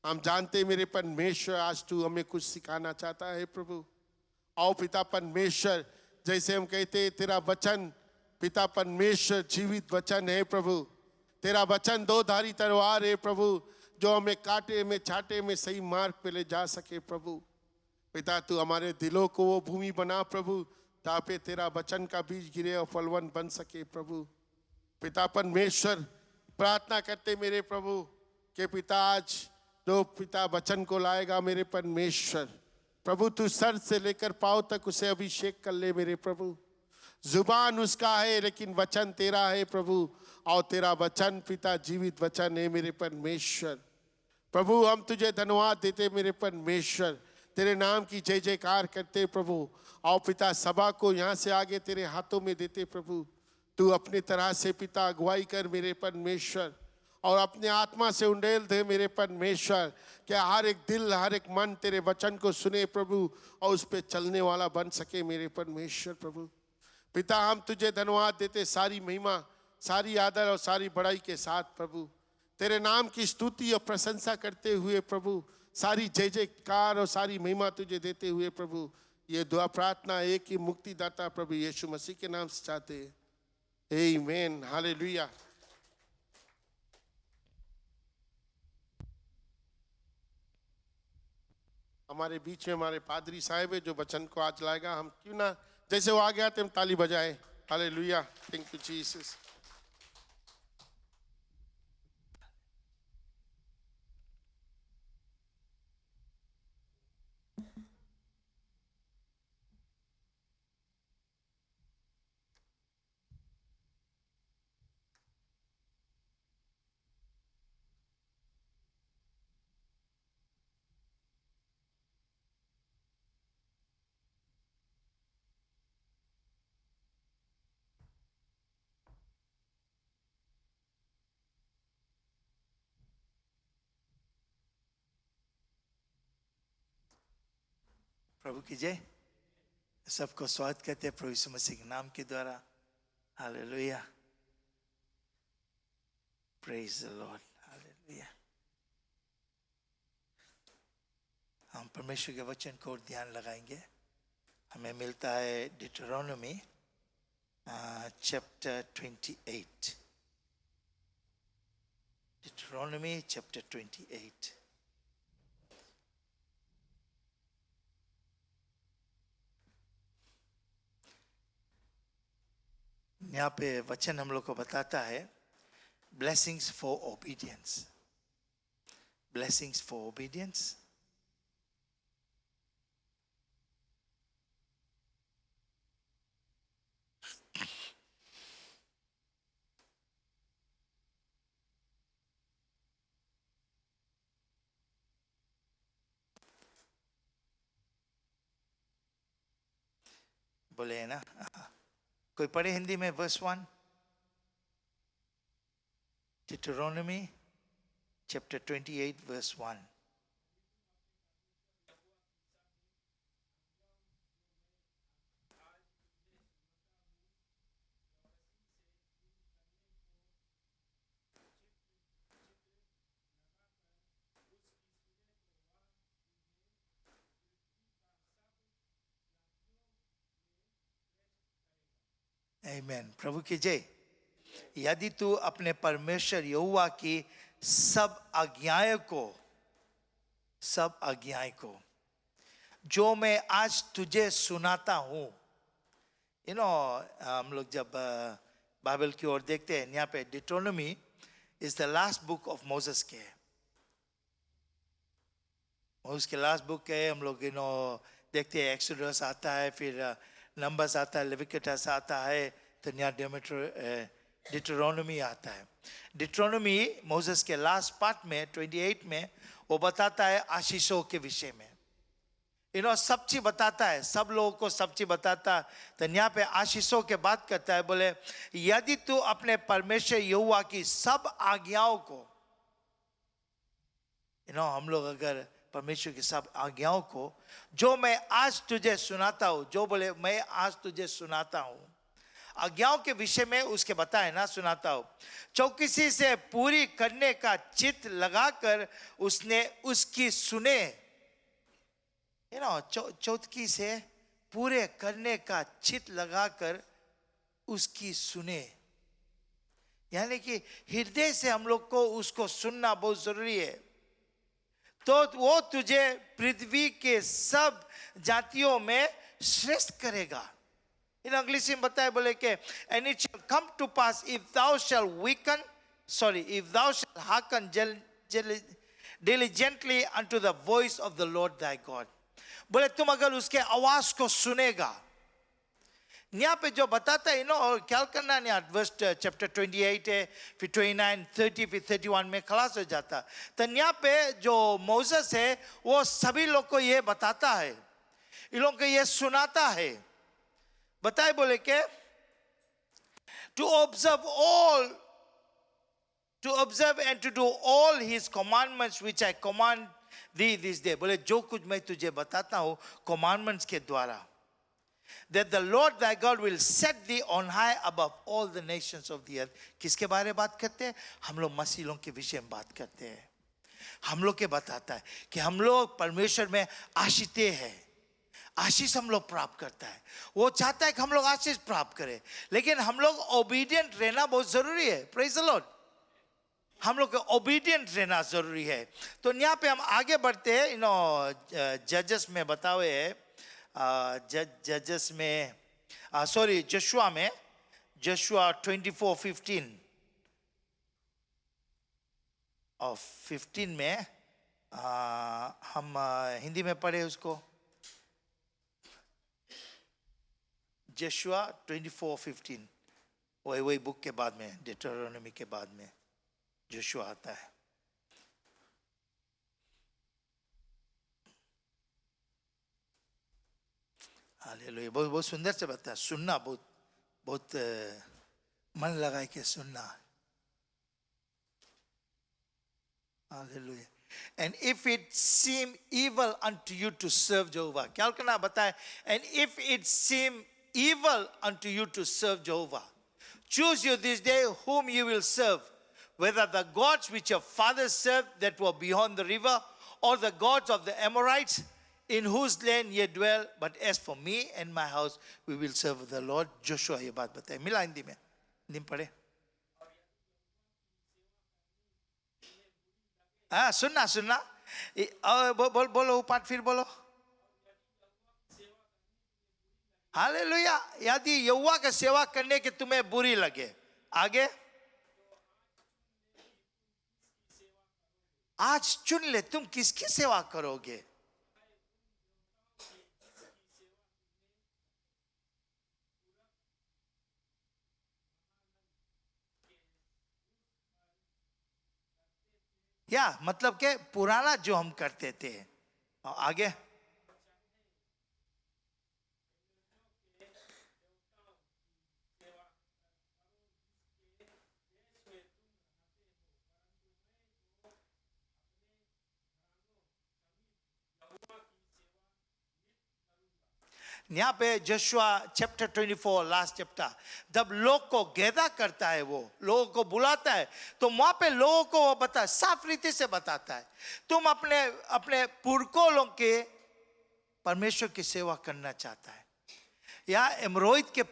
हम जानते मेरे परमेश्वर आज तू हमें कुछ सिखाना चाहता है प्रभु। आओ पिता परमेश्वर, जैसे हम कहते तेरा वचन पिता परमेश्वर जीवित वचन है प्रभु। तेरा वचन दो धारी तलवार है प्रभु, जो हमें कांटे में छाटे में सही मार्ग पे ले जा सके प्रभु। पिता तू हमारे दिलों को वो भूमि बना प्रभु, ताकि तेरा वचन का बीज गिरे और फलवन बन सके प्रभु। पिता परमेश्वर, प्रार्थना करते मेरे प्रभु कि पिता आज जो पिता वचन को लाएगा मेरे परमेश्वर प्रभु, तू सर से लेकर पांव तक उसे अभिषेक कर ले मेरे प्रभु। जुबान उसका है लेकिन वचन तेरा है प्रभु, और तेरा वचन पिता जीवित वचन है मेरे परमेश्वर। प्रभु हम तुझे धन्यवाद देते मेरे परमेश्वर, तेरे नाम की जय जयकार करते प्रभु। और पिता सभा को यहाँ से आगे तेरे हाथों में देते प्रभु। तू अपनी तरह से पिता अगुवाई कर मेरे परमेश्वर, और अपने आत्मा से उंडेल दे मेरे परमेश्वर, कि हर एक दिल हर एक मन तेरे वचन को सुने प्रभु, और उस पर चलने वाला बन सके मेरे परमेश्वर प्रभु। पिता हम तुझे धन्यवाद देते, सारी महिमा सारी आदर और सारी बड़ाई के साथ प्रभु। तेरे नाम की स्तुति और प्रशंसा करते हुए प्रभु, सारी जय जयकार और सारी महिमा तुझे देते हुए प्रभु, ये दुआ प्रार्थना एक ही मुक्तिदाता प्रभु यीशु मसीह के नाम से चाहते हैं। आमीन, हालेलुया। हमारे बीच में हमारे पादरी साहब है जो वचन को आज लाएगा। हम क्यों ना जैसे वो आ गया तो हम ताली बजाए। Hallelujah, thank you Jesus. प्रभु की जय। सबको स्वागत करते हैं प्रभु यीशु मसीह के नाम के द्वारा। Hallelujah, praise the Lord, hallelujah. हम परमेश्वर के वचन को ध्यान लगाएंगे। हमें मिलता है डिटरोनोमी चैप्टर 28। डिटरोनोमी चैप्टर 28। यहाँ पे वचन हम लोग को बताता है blessings for obedience, blessings for obedience. बोले है ना, कोई पढ़े हिंदी में वर्स 1? डिटरोनोमी chapter 28 verse 1। आमीन, प्रभु की जय। यदि तू अपने परमेश्वर यहोवा की सब आज्ञाएं को जो मैं आज तुझे सुनाता हूँ। हम लोग जब बाइबल की ओर देखते हैं, यहाँ पे Deuteronomy is the last book of Moses के। उसके लास्ट बुक के हम लोग देखते हैं, एक्सोडस आता है, फिर नंबर्स आता है, लेविटिकस आता है, तो यहाँ डिटरोनोमी आता है। डिटरोनोमी मोसेस के लास्ट पार्ट में 28 में वो बताता है आशीषों के विषय में। सब चीज बताता है, सब लोगों को सब चीज बताता है। तो यहाँ पे आशीषों के बात करता है, बोले यदि तू अपने परमेश्वर यहोवा की सब आज्ञाओं को, हम लोग अगर परमेश्वर की सब आज्ञाओं को जो मैं आज तुझे सुनाता हूँ, जो बोले मैं आज तुझे सुनाता हूँ, आज्ञाओं के विषय में उसके बताए ना, सुनाता हूं। चौकसी से पूरी करने का चित्त लगाकर उसने उसकी सुने, चौथकी से पूरे करने का चित्त लगाकर उसकी सुने, यानी कि हृदय से हम लोग को उसको सुनना बहुत जरूरी है। तो वो तुझे पृथ्वी के सब जातियों में श्रेष्ठ करेगा। इन अंग्रेजी में बताए, बोले कि and it shall come to pass if thou shall hearken diligently unto the voice of the Lord thy God। बोले तुम अगर उसके आवाज को सुनेगा, यहाँ पे जो बताता है और ख्याल करना नहीं, वर्स चैप्टर 28 है, फिर 29, 30, फिर 31 में खलास हो जाता। तो यहाँ पे जो मोसेस है वो सभी लोग को ये बताता है, इन लोगों को ये सुनाता है। बताए बोले के to observe and to do all his commandments which I command thee this day। बोले जो कुछ मैं तुझे बताता हूँ commandments के द्वारा, that the Lord thy God will set thee on high above all the nations of the earth। किसके बारे में बात करते हैं? हम लोग मसीह लोगों के विषय में बात करते हैं। हम लोग के बताता है कि हम लोग परमेश्वर में आशीषित हैं, आशीष हम लोग प्राप्त करता है। वो चाहता है कि हम लोग आशीष प्राप्त करें, लेकिन हम लोग ओबीडियंट रहना बहुत जरूरी है। Praise the lord. हम लोग को ओबीडियंट रहना जरूरी है। तो यहाँ पे हम आगे बढ़ते हैं। जजेस में बताए है, जजेस में जशुआ में, जशुआ 24:15 और 15 में हम हिंदी में पढ़े उसको। जशुआ 24:15 वही बुक के बाद में, डिटरोनॉमी के बाद में जशुआ आता है। हालेलुया। बहुत बहुत सुंदर से बताया, सुनना बहुत बहुत मन लगाए के सुनना। Hallelujah. And if it seem evil unto you to serve Jehovah, क्या करना बताए, and if it seem evil unto you to serve Jehovah, choose you this day whom you will serve, whether the gods which your fathers served that were beyond the river, or the gods of the Amorites in whose land ye dwell, but as for me and my house we will serve the Lord। Joshua ये बात बताए। मिला हिंदी में? हिंदी में पढ़े? हाँ, सुनना बोलो पाठ फिर बोलो। हालेलुया। यदि यहोवा की सेवा करने के तुम्हें बुरी लगे, आगे आज चुन ले तुम किसकी सेवा करोगे। या मतलब के पुराना जो हम करते थे। आगे यहाँ पे जशुआ चैप्टर 24 लास्ट चैप्टर, जब लोग को गैदा करता है, वो लोगों को बुलाता है, तो वहां पे लोगों को वो बताता है, साफ रीति से बताता है, तुम अपने अपने पुरखों के परमेश्वर की सेवा करना चाहता है या एमरोइद के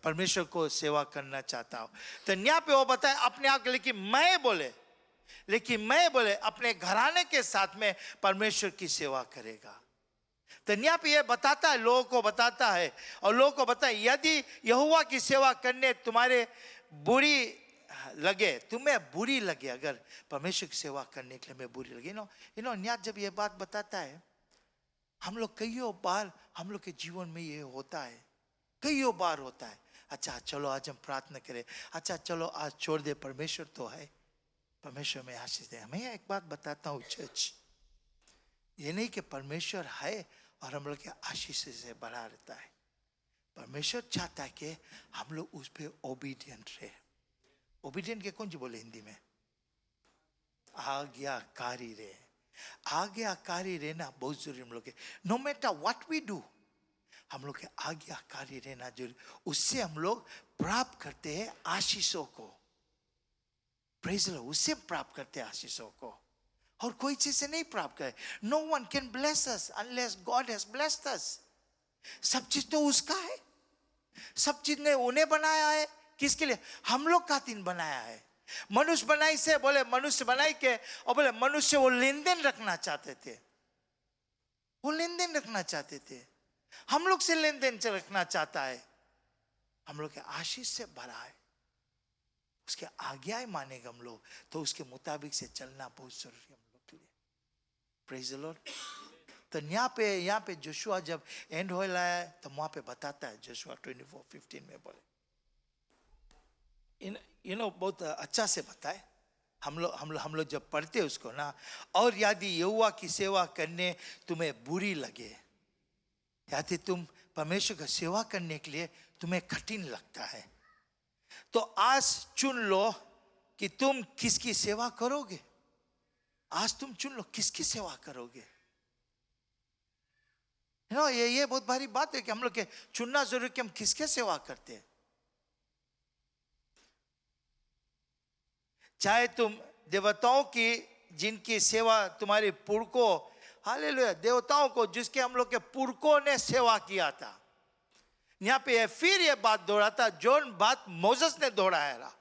परमेश्वर को सेवा करना चाहता हो, तो यहाँ पे वो बताए अपने आप के लिए, लेकिन मैं बोले अपने घराने के साथ में परमेश्वर की सेवा करेगा। तो यहाँ पे ये बताता है, लोगों को बताता है, और लोगों को बताए यदि यहोवा की सेवा करने तुम्हारे बुरी लगे, तुम्हें बुरी लगे, अगर परमेश्वर की सेवा करने के लिए मैं बुरी लगी, यहाँ जब ये बात बताता है, हम लोग कईयों बार हम लोग के जीवन में ये होता है, कईयों बार होता है। अच्छा चलो आज हम प्रार्थना करें, अच्छा चलो आज छोड़ दे, परमेश्वर तो है, परमेश्वर में आशीष दे। मैं एक बात बताता हूँ चर्च, ये नहीं कि परमेश्वर है और हम लोग के आशीष से बढ़ा रहता है। परमेश्वर चाहता है कि हम लोग उस पर ओबीडियंट रहे। ओबीडियंट के कौन जी बोले हिंदी में? आज्ञाकारी रहे। आज्ञाकारी रहना बहुत जरूरी हम लोग के। No matter what we do, हम लोग के आज्ञाकारी रहना जरूरी, उससे हम लोग प्राप्त करते हैं आशीषों को। प्रेज द लॉर्ड, उससे प्राप्त करते हैं आशीषों को, और कोई चीज से नहीं प्राप्त करे। No one can bless us unless God has blessed us. सब चीज तो उसका है, सब चीज ने उन्हें बनाया है। किसके लिए? हम लोग का दिन बनाया है। मनुष्य बनाई से बोले, मनुष्य बनाई के, और बोले मनुष्य वो लेन देन रखना चाहते थे, वो लेन देन रखना चाहते थे। हम लोग से लेन देन रखना चाहता है, हम लोग के आशीष से भरा है। उसके आज्ञाएं मानेगा हम लोग तो उसके मुताबिक से चलना बहुत जरूरी है हम लोग के लिए। Praise the lord. तो यहाँ पे जोशुआ जब एंड हो रहा है तो वहां पे बताता है, जोशुआ 24:15 में बोले, बहुत अच्छा से बताए। हम लोग जब पढ़ते हैं उसको ना, और यदि यहोवा की सेवा करने तुम्हें बुरी लगे, यदि तुम परमेश्वर की सेवा करने के लिए तुम्हें कठिन लगता है, तो आज चुन लो कि तुम किसकी सेवा करोगे। आज तुम चुन लो किसकी सेवा करोगे। ये बहुत भारी बात है कि हम लोग के चुनना जरूरी कि हम किसके सेवा करते हैं। चाहे तुम देवताओं की, जिनकी सेवा तुम्हारे पुरखों, हालेलुया, देवताओं को जिसके हम लोग के पुरखों ने सेवा किया था। यहाँ पे फिर ये बात दोहराता, जोन बात मोसेस ने दोहराया,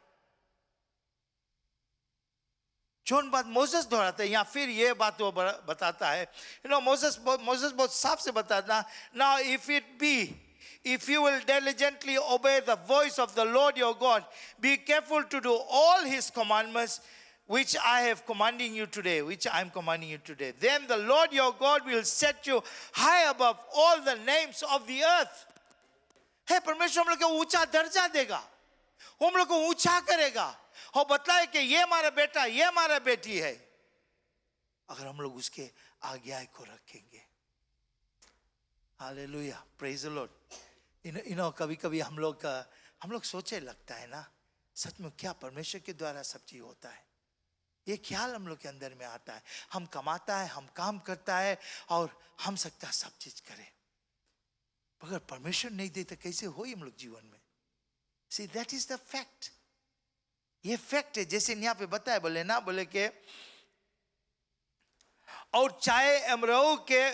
जोन बात मोसेस दोहराता है, यहाँ फिर ये बात वो बताता है। मोसेस बहुत साफ से बताता, now if you will diligently obey the voice of the Lord your God, be careful to do all his commandments which I am commanding you today, then the Lord your God will set you high above all the names of the earth. हे परमेश्वर हम लोग को ऊंचा दर्जा देगा, हम लोग को ऊंचा करेगा, और बताए कि ये हमारा बेटा, ये हमारा बेटी है, अगर हम लोग उसके आज्ञा को रखेंगे। Hallelujah, praise the Lord. कभी कभी हम लोग सोचे लगता है ना, सच में क्या परमेश्वर के द्वारा सब चीज होता है। ये ख्याल हम लोग के अंदर में आता है, हम कमाता है, हम काम करता है, और हम सकता है सब चीज करें, अगर परमेश्वर नहीं दे तो कैसे हो हम लोग जीवन में। See, that is the fact. ये फैक्ट है। जैसे यहाँ पे बताया, बोले के और चाहे अमराओं के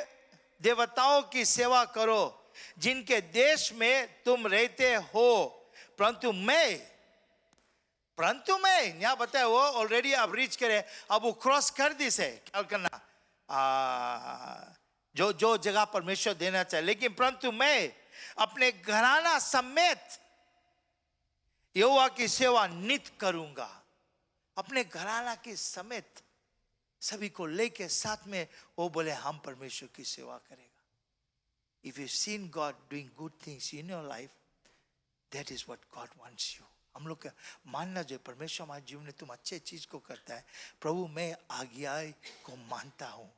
देवताओं की सेवा करो जिनके देश में तुम रहते हो, परंतु मैं यहाँ बताया, वो ऑलरेडी अब रीच करे, अब वो क्रॉस कर दी से क्या करना, जो जगह परमेश्वर देना चाहिए, लेकिन परंतु मैं अपने घराना समेत यहोवा की सेवा नित करूंगा। अपने घराना के समेत सभी को लेके साथ में वो बोले हम परमेश्वर की सेवा करेगा। If you've seen God doing good things in your life, that is what God wants you. हम लोग का मानना जो परमेश्वर हमारे जीवन में तुम अच्छे चीज को करता है, प्रभु मैं आज्ञा को मानता हूँ,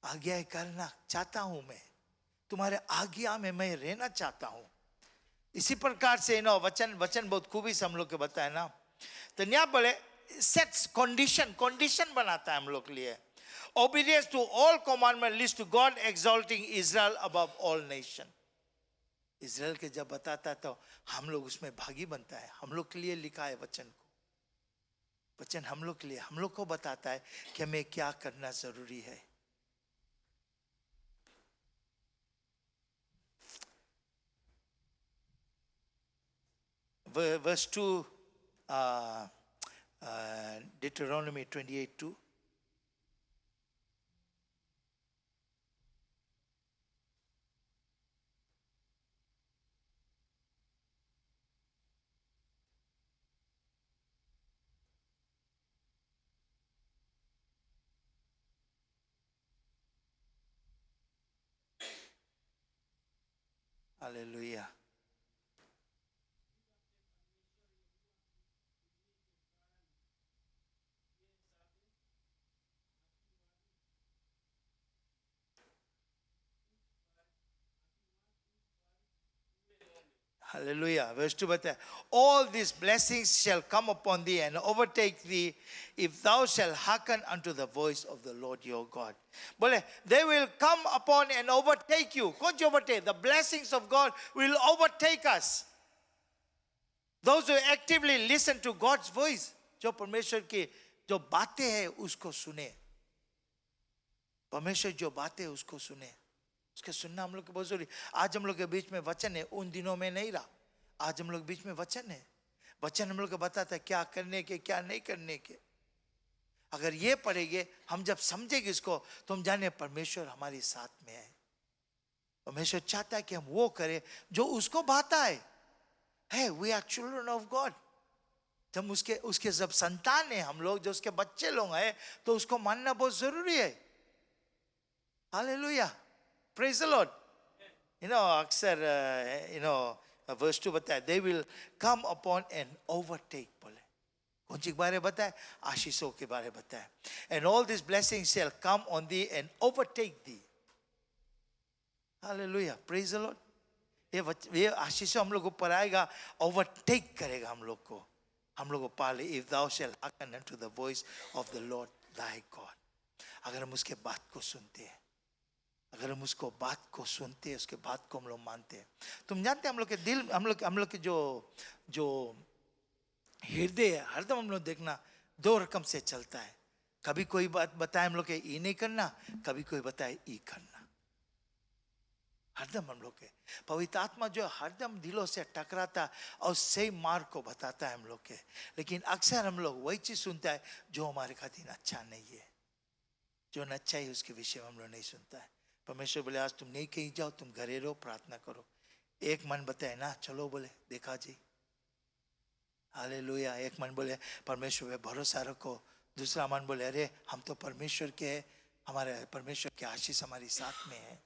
आज्ञा करना चाहता हूँ, मैं तुम्हारे आज्ञा में मैं रहना चाहता हूँ। इसी प्रकार से वचन बहुत खूबी से हम लोग के बताए ना, तो यहाँ बोले सेट्स कंडीशन बनाता है हम लोग के लिए। Obedience to all commandment leads to God exalting Israel above all nation. Israel के जब बताता है तो हम लोग उसमें भागी बनता है। हम लोग के लिए लिखा है वचन हम लोग के लिए, हम लोग को बताता है कि हमें क्या करना जरूरी है। Verse 2, Deuteronomy 28:2. Hallelujah. Hallelujah. Verse 2 बताए, all these blessings shall come upon thee and overtake thee if thou shalt hearken unto the voice of the Lord your God. बोले, they will come upon and overtake you. कौन सी overtake? The blessings of God will overtake us. Those who actively listen to God's voice, जो परमेश्वर की जो बातें हैं उसको सुने. परमेश्वर जो बातें उसको सुने. उसके सुनना हम लोग को बहुत जरूरी. आज हम लोग के बीच में वचन है, उन दिनों में नहीं रहा. आज हम लोग बीच में वचन है. वचन हम लोग को बताता है क्या करने के क्या नहीं करने के. अगर ये पढ़ेंगे, हम जब समझेंगे इसको, तो हम जाने परमेश्वर हमारे साथ में है. परमेश्वर चाहता है कि हम वो करें जो उसको भाता है. Hey, we are children of God. जब उसके जब संतान है हम लोग, जो उसके बच्चे लोग हैं, तो उसको मानना बहुत जरूरी है. Hallelujah. Praise the Lord. अक्सर verse 2 बताया, they will come upon and overtake. बोले कौन सी के बारे में बताया? आशीषों के बारे में बताया. And all these blessings shall come on thee and overtake thee. Hallelujah. Praise the Lord. ये आशीष हम लोग को ऊपर आएगा, ओवरटेक करेगा हम लोग को पाले. If thou shalt hearken unto the voice of the Lord thy God. अगर हम उसके बात को सुनते हैं, अगर हम उसको बात को सुनते हैं, उसके बात को हम लोग मानते हैं. तुम जानते हैं हम लोग के दिल, हम लोग के जो हृदय है, हरदम हम लोग देखना दो रकम से चलता है. कभी कोई बात बताए हम लोग के ई नहीं करना, कभी कोई बताए ई करना. हरदम हम लोग के पवित्र आत्मा जो हरदम दिलों से टकराता और सही मार्ग को बताता है हम लोग के. लेकिन अक्सर हम लोग वही चीज सुनता है जो हमारे खातिर अच्छा नहीं है, जो अच्छा है उसके विषय में हम लोग नहीं सुनता है. परमेश्वर बोले आज तुम नहीं कहीं जाओ, तुम घरे रहो, प्रार्थना करो. एक मन बताए ना चलो, बोले देखा जी. हालेलुया. एक मन बोले परमेश्वर पे भरोसा रखो. दूसरा मन बोले अरे हम तो परमेश्वर के हैं, हमारे परमेश्वर के आशीष हमारे साथ में है.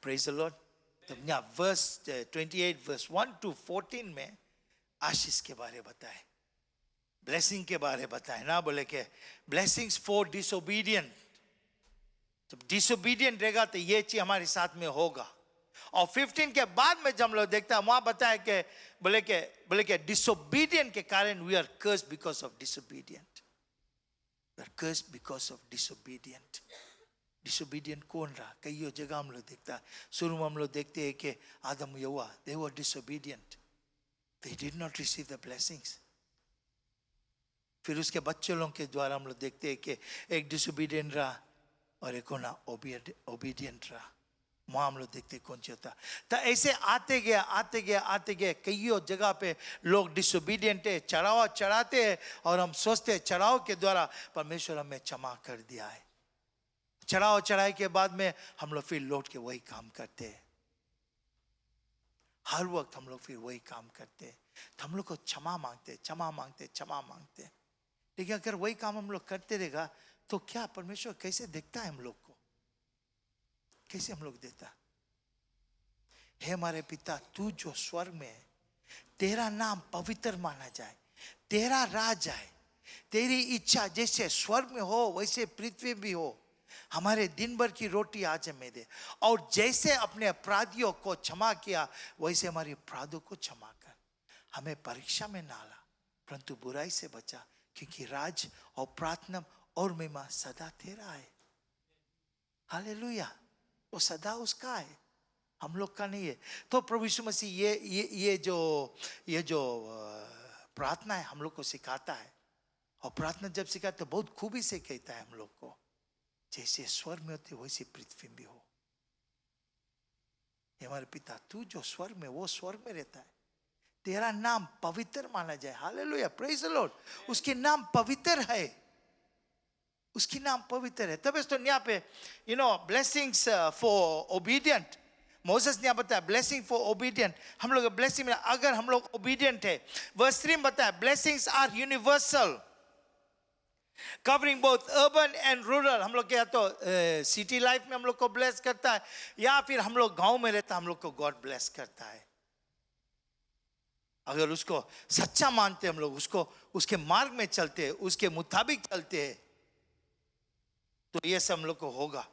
Praise the Lord. तो यहाँ verse 28 verse 1 to 14 में आशीष के बारे बताए, ब्लेसिंग के बारे बताए ना. बोले के blessings for disobedient. जब disobedient रहेगा तो ये चीज हमारे साथ में होगा. और 15 के बाद में जब हम लोग देखता है वहां बताया कि बोले के disobedient के कारण we are cursed because of disobedient. We are cursed because of disobedient. Disobedient कौन रहा? कई जगह हम लोग देखता है. शुरू में हम लोग देखते हैं कि आदम यहोवा, they were disobedient, they did not receive the blessings. फिर उसके बच्चों लोगों के द्वारा हम लोग देखते हैं कि एक डिसोबीडियंट रहा और एक ना ओबीडियंट रहा. वहां हम लोग देखते कौन सी होता. तो ऐसे आते गए कई जगह पे लोग डिसोबीडियंट है, चढ़ावा चढ़ाते हैं और हम सोचते हैं चढ़ाव के द्वारा परमेश्वर हमें क्षमा कर दिया है. चढ़ाव चढ़ाई के बाद में हम लोग फिर लौट के वही काम करते हैं. हर वक्त हम लोग फिर वही काम करते हैं. तो हम लोग को क्षमा मांगते. लेकिन अगर वही काम हम लोग करते रहेगा तो क्या परमेश्वर कैसे देखता है हम लोग को? कैसे हम लोग देता? हे हमारे पिता तू जो स्वर्ग में है, तेरा नाम पवित्र माना जाए, तेरा राज आए, तेरी इच्छा जैसे स्वर्ग में हो वैसे पृथ्वी भी हो. हमारे दिन भर की रोटी आज हमें दे, और जैसे अपने अपराधियों को क्षमा किया वैसे हमारे अपराधों को क्षमा कर. हमें परीक्षा में ना ला परंतु बुराई से बचा, क्योंकि राज और प्रार्थना और महिमा सदा तेरा है. हालेलुया. वो सदा उसका है, हम लोग का नहीं है. तो प्रभु यीशु मसीह ये जो प्रार्थना है हम लोग को सिखाता है. और प्रार्थना जब सिखाता है तो बहुत खूबी से कहता है हम लोग को, जैसे स्वर्ग में होते वैसे पृथ्वी में हो. हमारे पिता तू जो स्वर्ग में, वो स्वर्ग में रहता है, तेरा नाम पवित्र माना जाए. हालेलुया. Praise the Lord. उसके नाम पवित्र है, उसकी नाम पवित्र है. तब तो यहाँ पे ब्लेसिंग्स फॉर ओबीडियंट. मोसेस ने बताया ब्लेसिंग फॉर ओबीडियंट. हम लोग ब्लेसिंग में अगर हम लोग ओबीडियंट है. वर्स 3 बताया blessings are universal, covering both urban and rural. हम लोग क्या तो सिटी लाइफ में हम लोग को ब्लेस करता है, या फिर हम लोग गांव में रहता हम लोग को गॉड ब्लेस करता है. अगर उसको सच्चा मानते हम लोग, उसको उसके मार्ग में चलते हैं, उसके मुताबिक चलते हैं, तो ये सब हम लोग को होगा.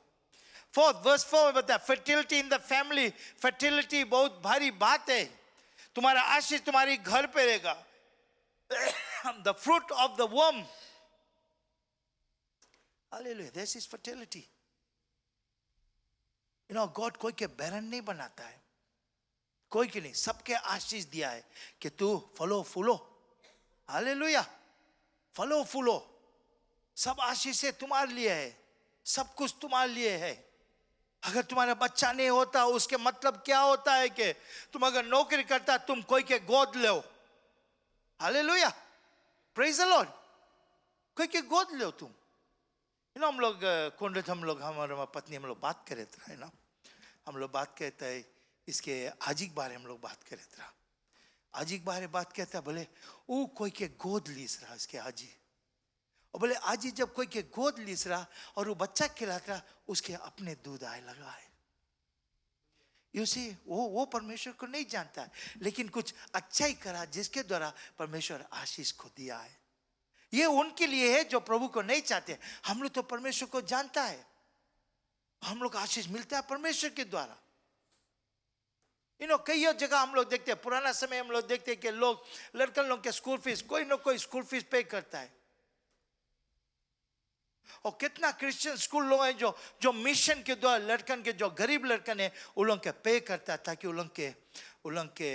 4 verse 4 में बताया fertility in the family. fertility बहुत भारी बात है. तुम्हारा आशीष तुम्हारी घर पे रहेगा. The fruit of the womb. Hallelujah. This is fertility. You know, God कोई के barren नहीं बनाता है. कोई के नहीं, सबके आशीष दिया है कि तू फलो फूलो. हालेलुया. फलो फूलो. सब आशीष से तुम्हारे लिए है. सब कुछ तुम्हारे लिए है. अगर तुम्हारा बच्चा नहीं होता उसके मतलब क्या होता है कि तुम अगर नौकरी करता तुम कोई के गोद लो. हालेलुया. Praise the Lord. कोई के गोद लो तुम. हम लोग कुंडत हमारे पत्नी हम लोग बात करे थे ना. हम लोग बात कहते हैं इसके आजिक बारे हम लोग बात करे थे. आजिक बारे बात कहता है बोले वो कोई के गोद लीस रहा इसके आजी. और बोले आजी जब कोई के गोद लीस रहा और वो बच्चा खिलाता रहा उसके अपने दूध आए लगा है. यू सी वो परमेश्वर को नहीं जानता है लेकिन कुछ अच्छा ही करा जिसके द्वारा परमेश्वर आशीष को दिया है. ये उनके लिए है जो प्रभु को नहीं चाहते. हम लोग तो परमेश्वर को जानता है. हम लोग आशीष मिलता है परमेश्वर के द्वारा. कई जगह हम लोग देखते हैं पुराना समय हम लोग देखते हैं कि लोग लड़कन लोग के स्कूल फीस कोई ना कोई स्कूल फीस पे करता है. और कितना क्रिश्चियन स्कूल लोग हैं जो मिशन के द्वारा लड़कन के जो गरीब लड़कन है उन लोग के पे करता है ताकि उन लोग के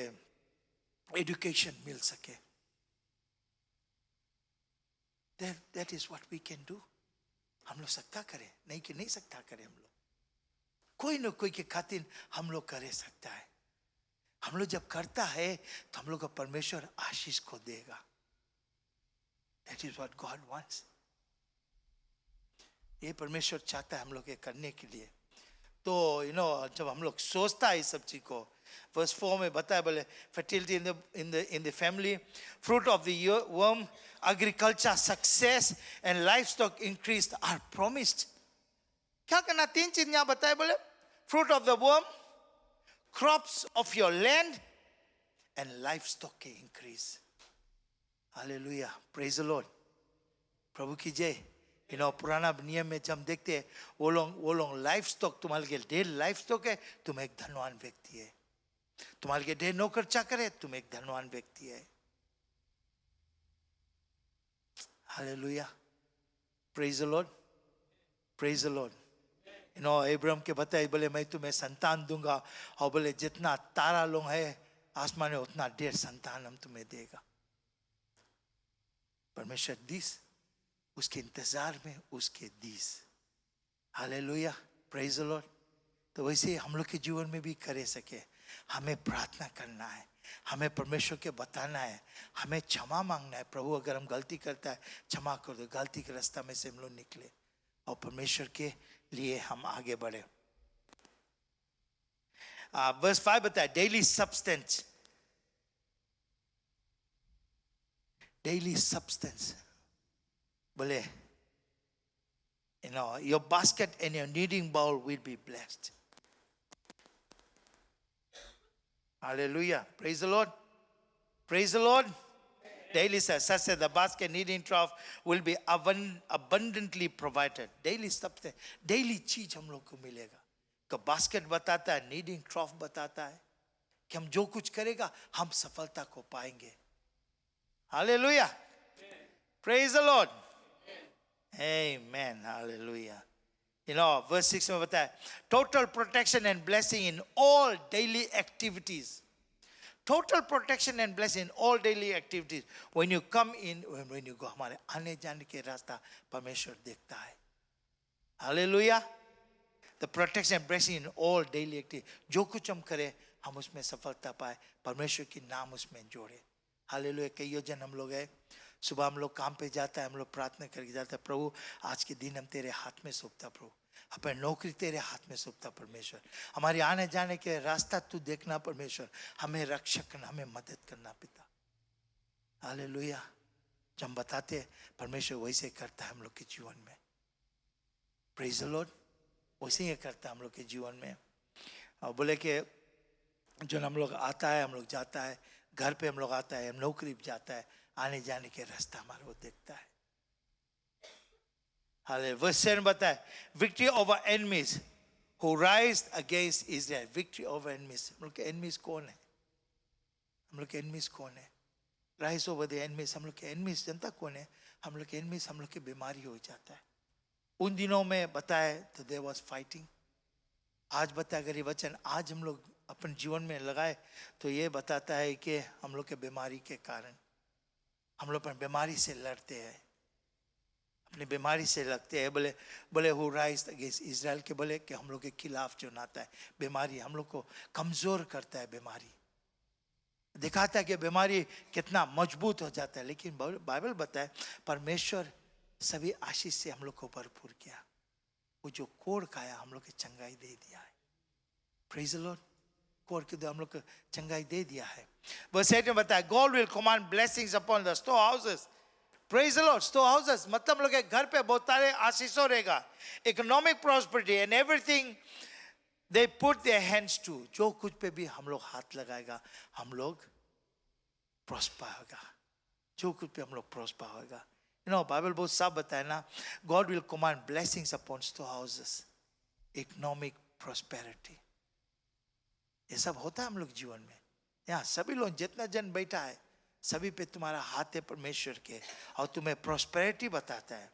एजुकेशन मिल सके. That is what we can do. हम लोग सकता करें नहीं कि नहीं सकता करें. हम लोग कोई न कोई के खातिर हम लोग करे सकता है. हम लोग जब करता है तो हम लोग को परमेश्वर आशीष को देगा. That is what God wants. ये परमेश्वर चाहता है हम लोग के करने के लिए. तो जब हम लोग सोचता है इस सब चीज को verse 4 में बताया बोले fertility in the family, fruit of the womb, agriculture success and livestock increase are promised. क्या करना 3 चीज यहाँ बताए बोले fruit of the womb, crops of your land and livestock increase. Hallelujah. Praise the Lord. प्रभु की जय. पुराना नियम में जब हम देखते हैं वो लोग लाइफ स्टॉक तुम्हारे लिए ढेर लाइफ स्टॉक है तुम एक धनवान व्यक्ति है. तुम्हारे लिए ढेर नौकर चाकर है तुम एक धनवान व्यक्ति है. Hallelujah. Praise the lord. Praise the Lord. Abraham के बताए बोले मैं तुम्हें संतान दूंगा और बोले जितना तारा लोग है आसमान में उतना ढेर संतान हम तुम्हें देगा. परमेश्वर दिस उसके इंतजार में उसके दीस. हालेलुया. Praise the lord. तो वैसे हम लोग के जीवन में भी करे सके हमें प्रार्थना करना है. हमें परमेश्वर के बताना है. हमें क्षमा मांगना है. प्रभु अगर हम गलती करता है क्षमा कर दो. गलती के रास्ता में से हम लोग निकले और परमेश्वर के लिए हम आगे बढ़े. वर्स 5 बताया डेली सब्सटेंस. डेली सब्सटेंस बोले your basket and your kneading bowl will be blessed. Hallelujah. Praise the Lord. Praise the Lord. Daily such as the basket kneading trough will be abundantly provided. Daily substance, daily चीज हम लोग को मिलेगा. का बास्केट बताता है, नीडिंग ट्रॉफ बताता है कि हम जो कुछ करेगा हम सफलता को पाएंगे. Hallelujah. Praise the Lord. Amen. Hallelujah. Verse 6 में बताया total protection and blessing in all daily activities. Total protection and blessing in all daily activities. When you come in, when you go, हमारे आने जाने के रास्ता परमेश्वर देखता है. Hallelujah. The protection and blessing in all daily activities. जो कुछ हम करें हम उसमें सफलता पाए. परमेश्वर की नाम उसमें जोड़े. Hallelujah. कई योजन हम लोग है. सुबह हम लोग काम पे जाता है हम लोग प्रार्थना करके जाता है प्रभु आज के दिन हम तेरे हाथ में सौंपता. प्रभु अपने नौकरी तेरे हाथ में सौंपता. परमेश्वर हमारे आने जाने के रास्ता तू देखना. परमेश्वर हमें रक्षक करना हमें मदद करना पिता. हालेलुया. जब हम बताते परमेश्वर वैसे करता है हम लोग के जीवन में. Praise the Lord. वैसे ही करता है हम लोग के जीवन में. और बोले कि जो हम लोग आता है हम लोग जाता है घर पे हम लोग आता है हम नौकरी पे जाता है आने जाने के रास्ता हमारा वो देखता है. हालेलुया. वर्स 7 बताए victory over enemies who rise against Israel. Victory over enemies. हम लोग के enemies कौन है? हम लोग के enemies कौन है? Rise over the enemies. हम लोग के enemies जनता कौन है? हम लोग के enemies हम लोग की बीमारी हो जाता है. उन दिनों में बताए तो there was fighting. आज बताया अगर ये वचन आज हम लोग अपन जीवन में लगाए तो ये बताता है कि हम लोग के बीमारी के कारण हम लोग अपन बीमारी से लड़ते हैं, अपनी बीमारी से लगते हैं. बोले बोले हु राइज अगेंस्ट इजराइल के बोले कि हम लोग के खिलाफ जो नाता है बीमारी हम लोग को कमजोर करता है. बीमारी दिखाता है कि बीमारी कितना मजबूत हो जाता है. लेकिन बाइबल बताए परमेश्वर सभी आशीष से हम लोग को भरपूर किया. वो जो कोड़ खाया हम लोग के चंगाई दे दिया है. Praise the Lord. कोड़ के दो हम लोग को चंगाई दे दिया है. वर्स 8 में बताया God will command blessings upon the store houses. Praise the Lord. Store houses मतलब हम लोग के घर पे बहुत सारे आशीषों रहेगा. Economic prosperity and everything they put their hands to. जो कुछ पे भी हम लोग हाथ लगाएगा हम लोग प्रॉस्पर होगा. जो कुछ पे हम लोग प्रॉस्पर होगा. You know, बाइबल बहुत साफ बताया ना. God will command blessings upon storehouses, economic prosperity. ये सब होता है हम लोग जीवन में. यहाँ सभी लोग जितना जन बैठा है सभी पे तुम्हारा हाथ है परमेश्वर के और तुम्हें प्रॉस्पेरिटी बताता है.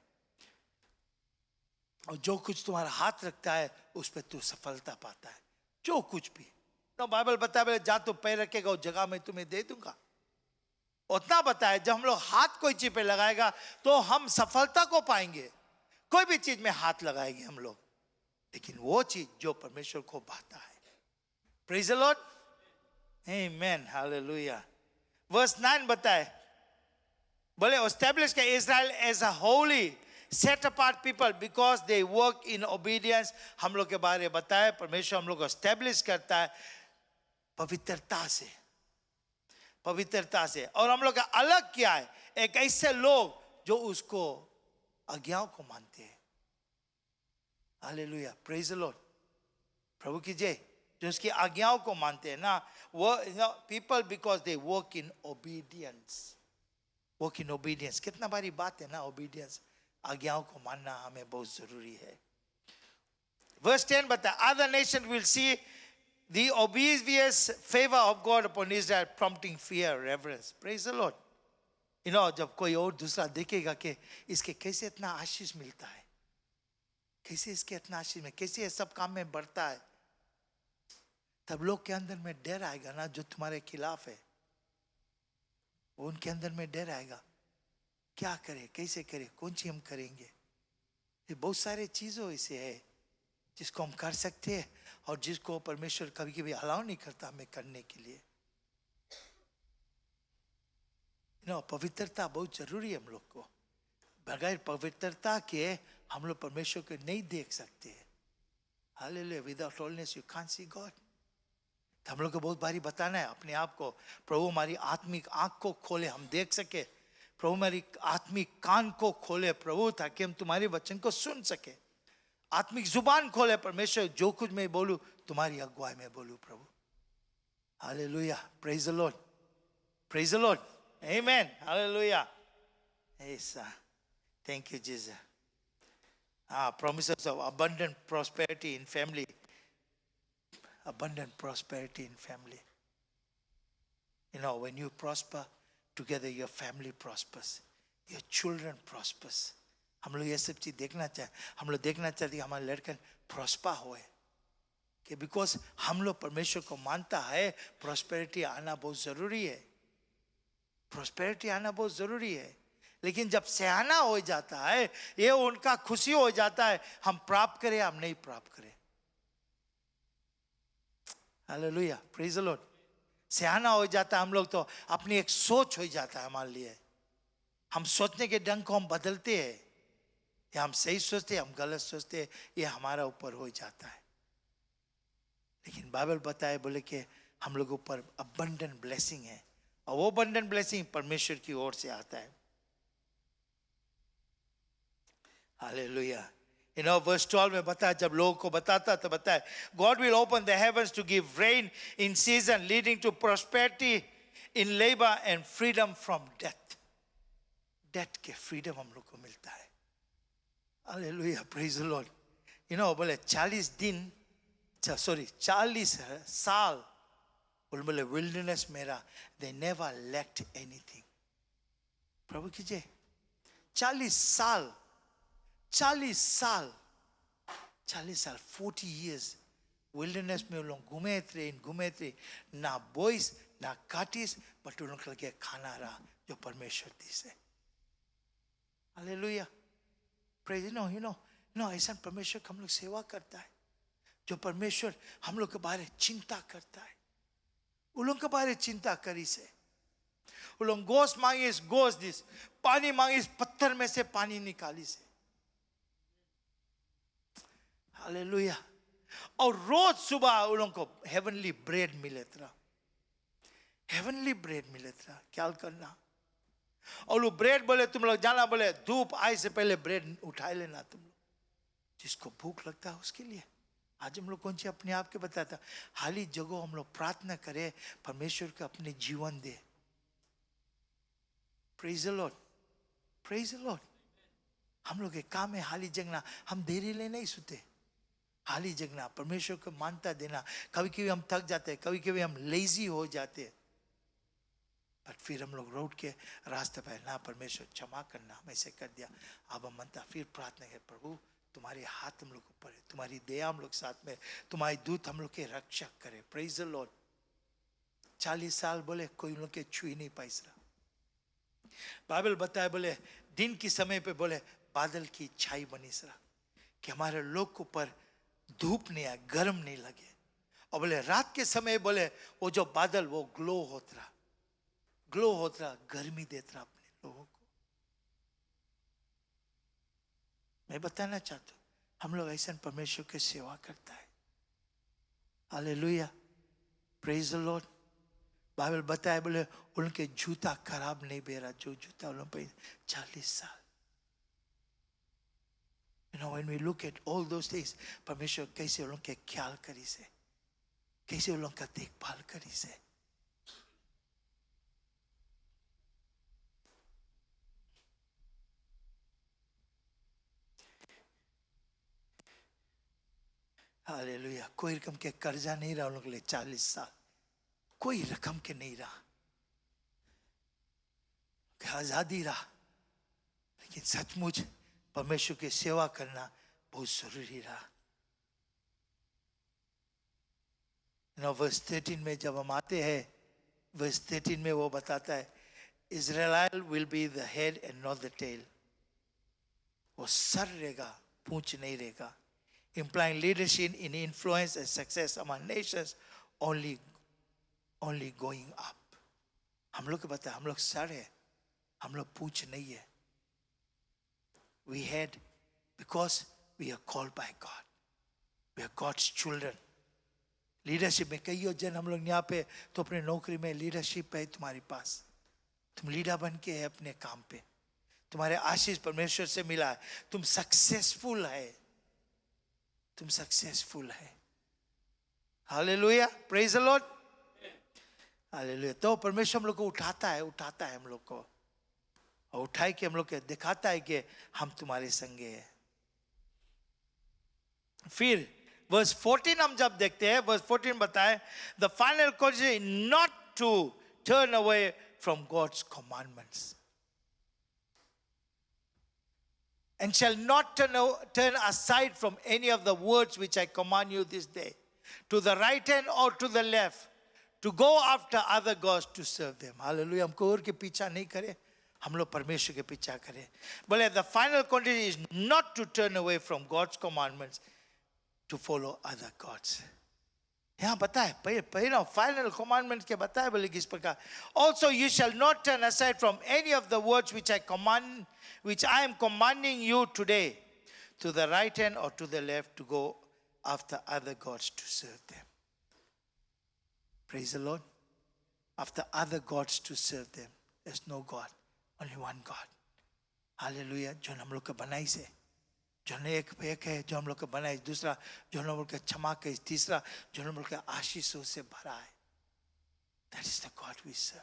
और जो कुछ तुम्हारा हाथ रखता है उस पे तू सफलता पाता है. जो कुछ भी ना बाइबल बताया बोले जा तो पैर रखेगा उस जगह में तुम्हें दे दूंगा. उतना बताया जब हम लोग हाथ कोई चीज पे लगाएगा तो हम सफलता को पाएंगे. कोई भी चीज में हाथ लगाएंगे हम लोग लेकिन वो चीज जो परमेश्वर को भाता है. Praise the Lord. Amen. Hallelujah. Verse 9 बताए बोले एस्टैब्लिश के Israel as a holy set apart people because they work in obedience. हम लोग के बारे में बताए परमेश्वर हम लोग को एस्टैब्लिश करता है पवित्रता से. पवित्रता से. और हम लोग का अलग क्या है एक ऐसे लोग जो उसको आज्ञाओं को मानते हैं. हालेलुया. Praise the lord. प्रभु की जय. जो उसकी आज्ञाओं को मानते हैं ना वो people because they work in obedience. Work in obedience कितना बड़ी बात है ना. ओबीडियंस आज्ञाओं को मानना हमें बहुत जरूरी है. वर्स 10 बताया other nation will see the obvious favor of God upon Israel prompting fear, reverence. Praise the Lord. You know, जब कोई और दूसरा देखेगा कि इसके कैसे इतना आशीष मिलता है, कैसे इसके इतना आशीष में कैसे ये सब काम में बढ़ता है, तब लोग के अंदर में डर आएगा ना जो तुम्हारे खिलाफ है. वो उनके अंदर में डर आएगा. क्या करे कैसे करे कौन सी हम करेंगे. ये बहुत सारे चीजों ऐसे है जिसको हम कर सकते हैं और जिसको परमेश्वर कभी कभी अलाउ नहीं करता हमें करने के लिए. पवित्रता बहुत जरूरी है हम लोग को. बगैर पवित्रता के हम लोग परमेश्वर को नहीं देख सकते. Hallelujah. Without holiness you can't see God. हम लोग को बहुत बारी बताना है अपने आप को प्रभु हमारी आत्मिक आंख को खोले हम देख सके. प्रभु हमारी आत्मिक कान को खोले प्रभु ताकि हम तुम्हारे वचन को सुन सके. आत्मिक जुबान खोले परमेश्वर जो कुछ मैं बोलूं तुम्हारी अगुवाई में बोलूं प्रभु. Hallelujah. Praise the lord. Praise the Lord. Amen. Hallelujah. ऐसा. Thank you Jesus. promises of abundant prosperity in family. Abundant prosperity in family. You know, when you prosper together, your family prospers, your children prospers. हम लोग ये सब चीज देखना चाहे. हम लोग देखना चाहते हैं हमारे लड़कन प्रॉस्पर होए कि बिकॉज हम लोग परमेश्वर को मानता है प्रॉस्पेरिटी आना बहुत जरूरी है. प्रॉस्पेरिटी आना बहुत जरूरी है. लेकिन जब सयाना हो जाता है ये उनका खुशी हो जाता है हम प्राप्त करें हम नहीं प्राप्त करें. हालेलुया. Praise the lord. सयाना हो जाता है हम लोग तो अपनी एक सोच हो जाता है हमारे लिए. हम सोचने के ढंग को हम बदलते हैं. या हम सही सोचते हम गलत सोचते ये हमारा ऊपर हो जाता है. लेकिन बाइबल बताए बोले कि हम लोगों पर अबंडेंट ब्लेसिंग है और वो अबंडेंट ब्लेसिंग परमेश्वर की ओर से आता है. हालेलुया. You know, verse 12 में बताया जब लोगों को बताता तो बताया God will open the heavens to give rain in season leading to prosperity in labor and freedom from death. Death के freedom हम लोग को मिलता है. Hallelujah. Praise the Lord. You know, बोले 40 दिन सॉरी 40 साल बोले विल्डरनेस मेरा, दे नेवर लैक्ड एनीथिंग. प्रभु कीजिए 40 साल 40 years विल्डरनेस में वो लोग घूमे थे ना बॉयज ना काटिस, बट उन लोग के खाना रहा जो परमेश्वर दी से. Hallelujah, praise. नो ऐसा परमेश्वर हम लोग सेवा करता है, जो परमेश्वर हम लोग के बारे चिंता करता है. उन लोग के बारे चिंता करी से वो लोग गोश्त मांगे गोश्त दिस, पानी मांगे पत्थर में से पानी निकाली से. हालेलुया. और रोज सुबह उन लोगों को हेवनली ब्रेड मिले था, हेवनली ब्रेड मिले था. ख्याल करना. और वो ब्रेड बोले तुम लोग जाना, बोले धूप आए से पहले ब्रेड उठा लेना तुम लोग, जिसको भूख लगता है उसके लिए. आज हम लोग कौन सी अपने आप के बताता, हाली जगह हम लोग प्रार्थना करें परमेश्वर को अपने जीवन दे. Praise the lord, praise the lord. हम लोग एक काम है हाली जगना, हम देरी ले नहीं सोते, हाली जगना, परमेश्वर को मानता देना. कभी कभी हम थक जाते हैं, कभी कभी हम लेजी हो जाते हैं, बट फिर हम लोग रोड के रास्ते पे ना परमेश्वर क्षमा करना, हम ऐसे कर दिया, अब हम मनता फिर प्रार्थना कर प्रभु तुम्हारे हाथ हम लोग ऊपर है, तुम्हारी दया हम लोग साथ में, तुम्हारी दूत हम लोग के रक्षक करे. Praise the Lord. 40 साल बोले कोई लोग के छुई नहीं पाइस रहा. बाइबल बताए बोले दिन की समय पे बोले बादल की छाई बनी रहा कि हमारे लोग के ऊपर धूप नहीं आए, गर्म नहीं लगे. और बोले रात के समय बोले वो जो बादल वो ग्लो होता रहा, गर्मी देता रहा अपने लोगों को. मैं बताना चाहता हूँ हम लोग ऐसा परमेश्वर की सेवा करता है. Hallelujah, praise the Lord. Bible बताए बोले उनके जूता खराब नहीं बेरा, जो जूता उन पे 40 साल. When we look at all those things, परमेश्वर कैसे उन लोग के ख्याल करी से, कैसे उन लोग का देखभाल करी से. हालेलुया. कोई रकम के कर्जा नहीं रहा उन लोग के लिए 40 साल, कोई रकम के नहीं रहा, आजादी रहा. लेकिन सचमुच परमेश्वर की सेवा करना बहुत जरूरी रहा. वर्स 13 में जब हम आते हैं, वर्स 13 में वो बताता है Israel will be the head and not the tail. वो सर रहेगा, पूंछ नहीं रहेगा. implying leadership in influence and success among nations only going up. हम लोग को पता है हम लोग सर है, हम लोग पूछ नहीं है. We had because we are called by God. We are God's children. Leadership में कई जन हम लोग यहाँ पे तो अपने नौकरी में लीडरशिप है तुम्हारे पास, तुम लीडर बन के है अपने काम पे, तुम्हारे आशीष परमेश्वर से मिला है, तुम सक्सेसफुल है, तुम सक्सेसफुल है. Hallelujah, praise the Lord. Hallelujah. तो परमेश्वर हम लोग को उठाता है हम लोग को, और उठाई के हम लोग को दिखाता है कि हम तुम्हारे संगे हैं. फिर वर्स 14 हम जब देखते हैं, वर्स 14 बताए the final condition not to turn away from God's commandments and shall not turn aside from any of the words which I command you this day, to the right hand or to the left, to go after other gods to serve them. Hallelujah. हमको और के पीछा नहीं करे, हम लोग परमेश्वर के पीछा करें. बोले the final condition is not to turn away from God's commandments to follow other gods. यहाँ बताए पहले फाइनल कमांडमेंट के बताए बोले किस प्रकार. Also you shall not turn aside from any of the words which I am commanding you today, to the right hand or to the left, to go after other gods to serve them. Praise the Lord. After other gods to serve them. There's no God, only one God. Hallelujah. जो हम लोग का बनाई से, जो एक है जो हम लोग का बनाई, दूसरा जो हम लोग का क्षमा के, तीसरा जो हम लोग का आशीषों से भरा है. That is the God we serve.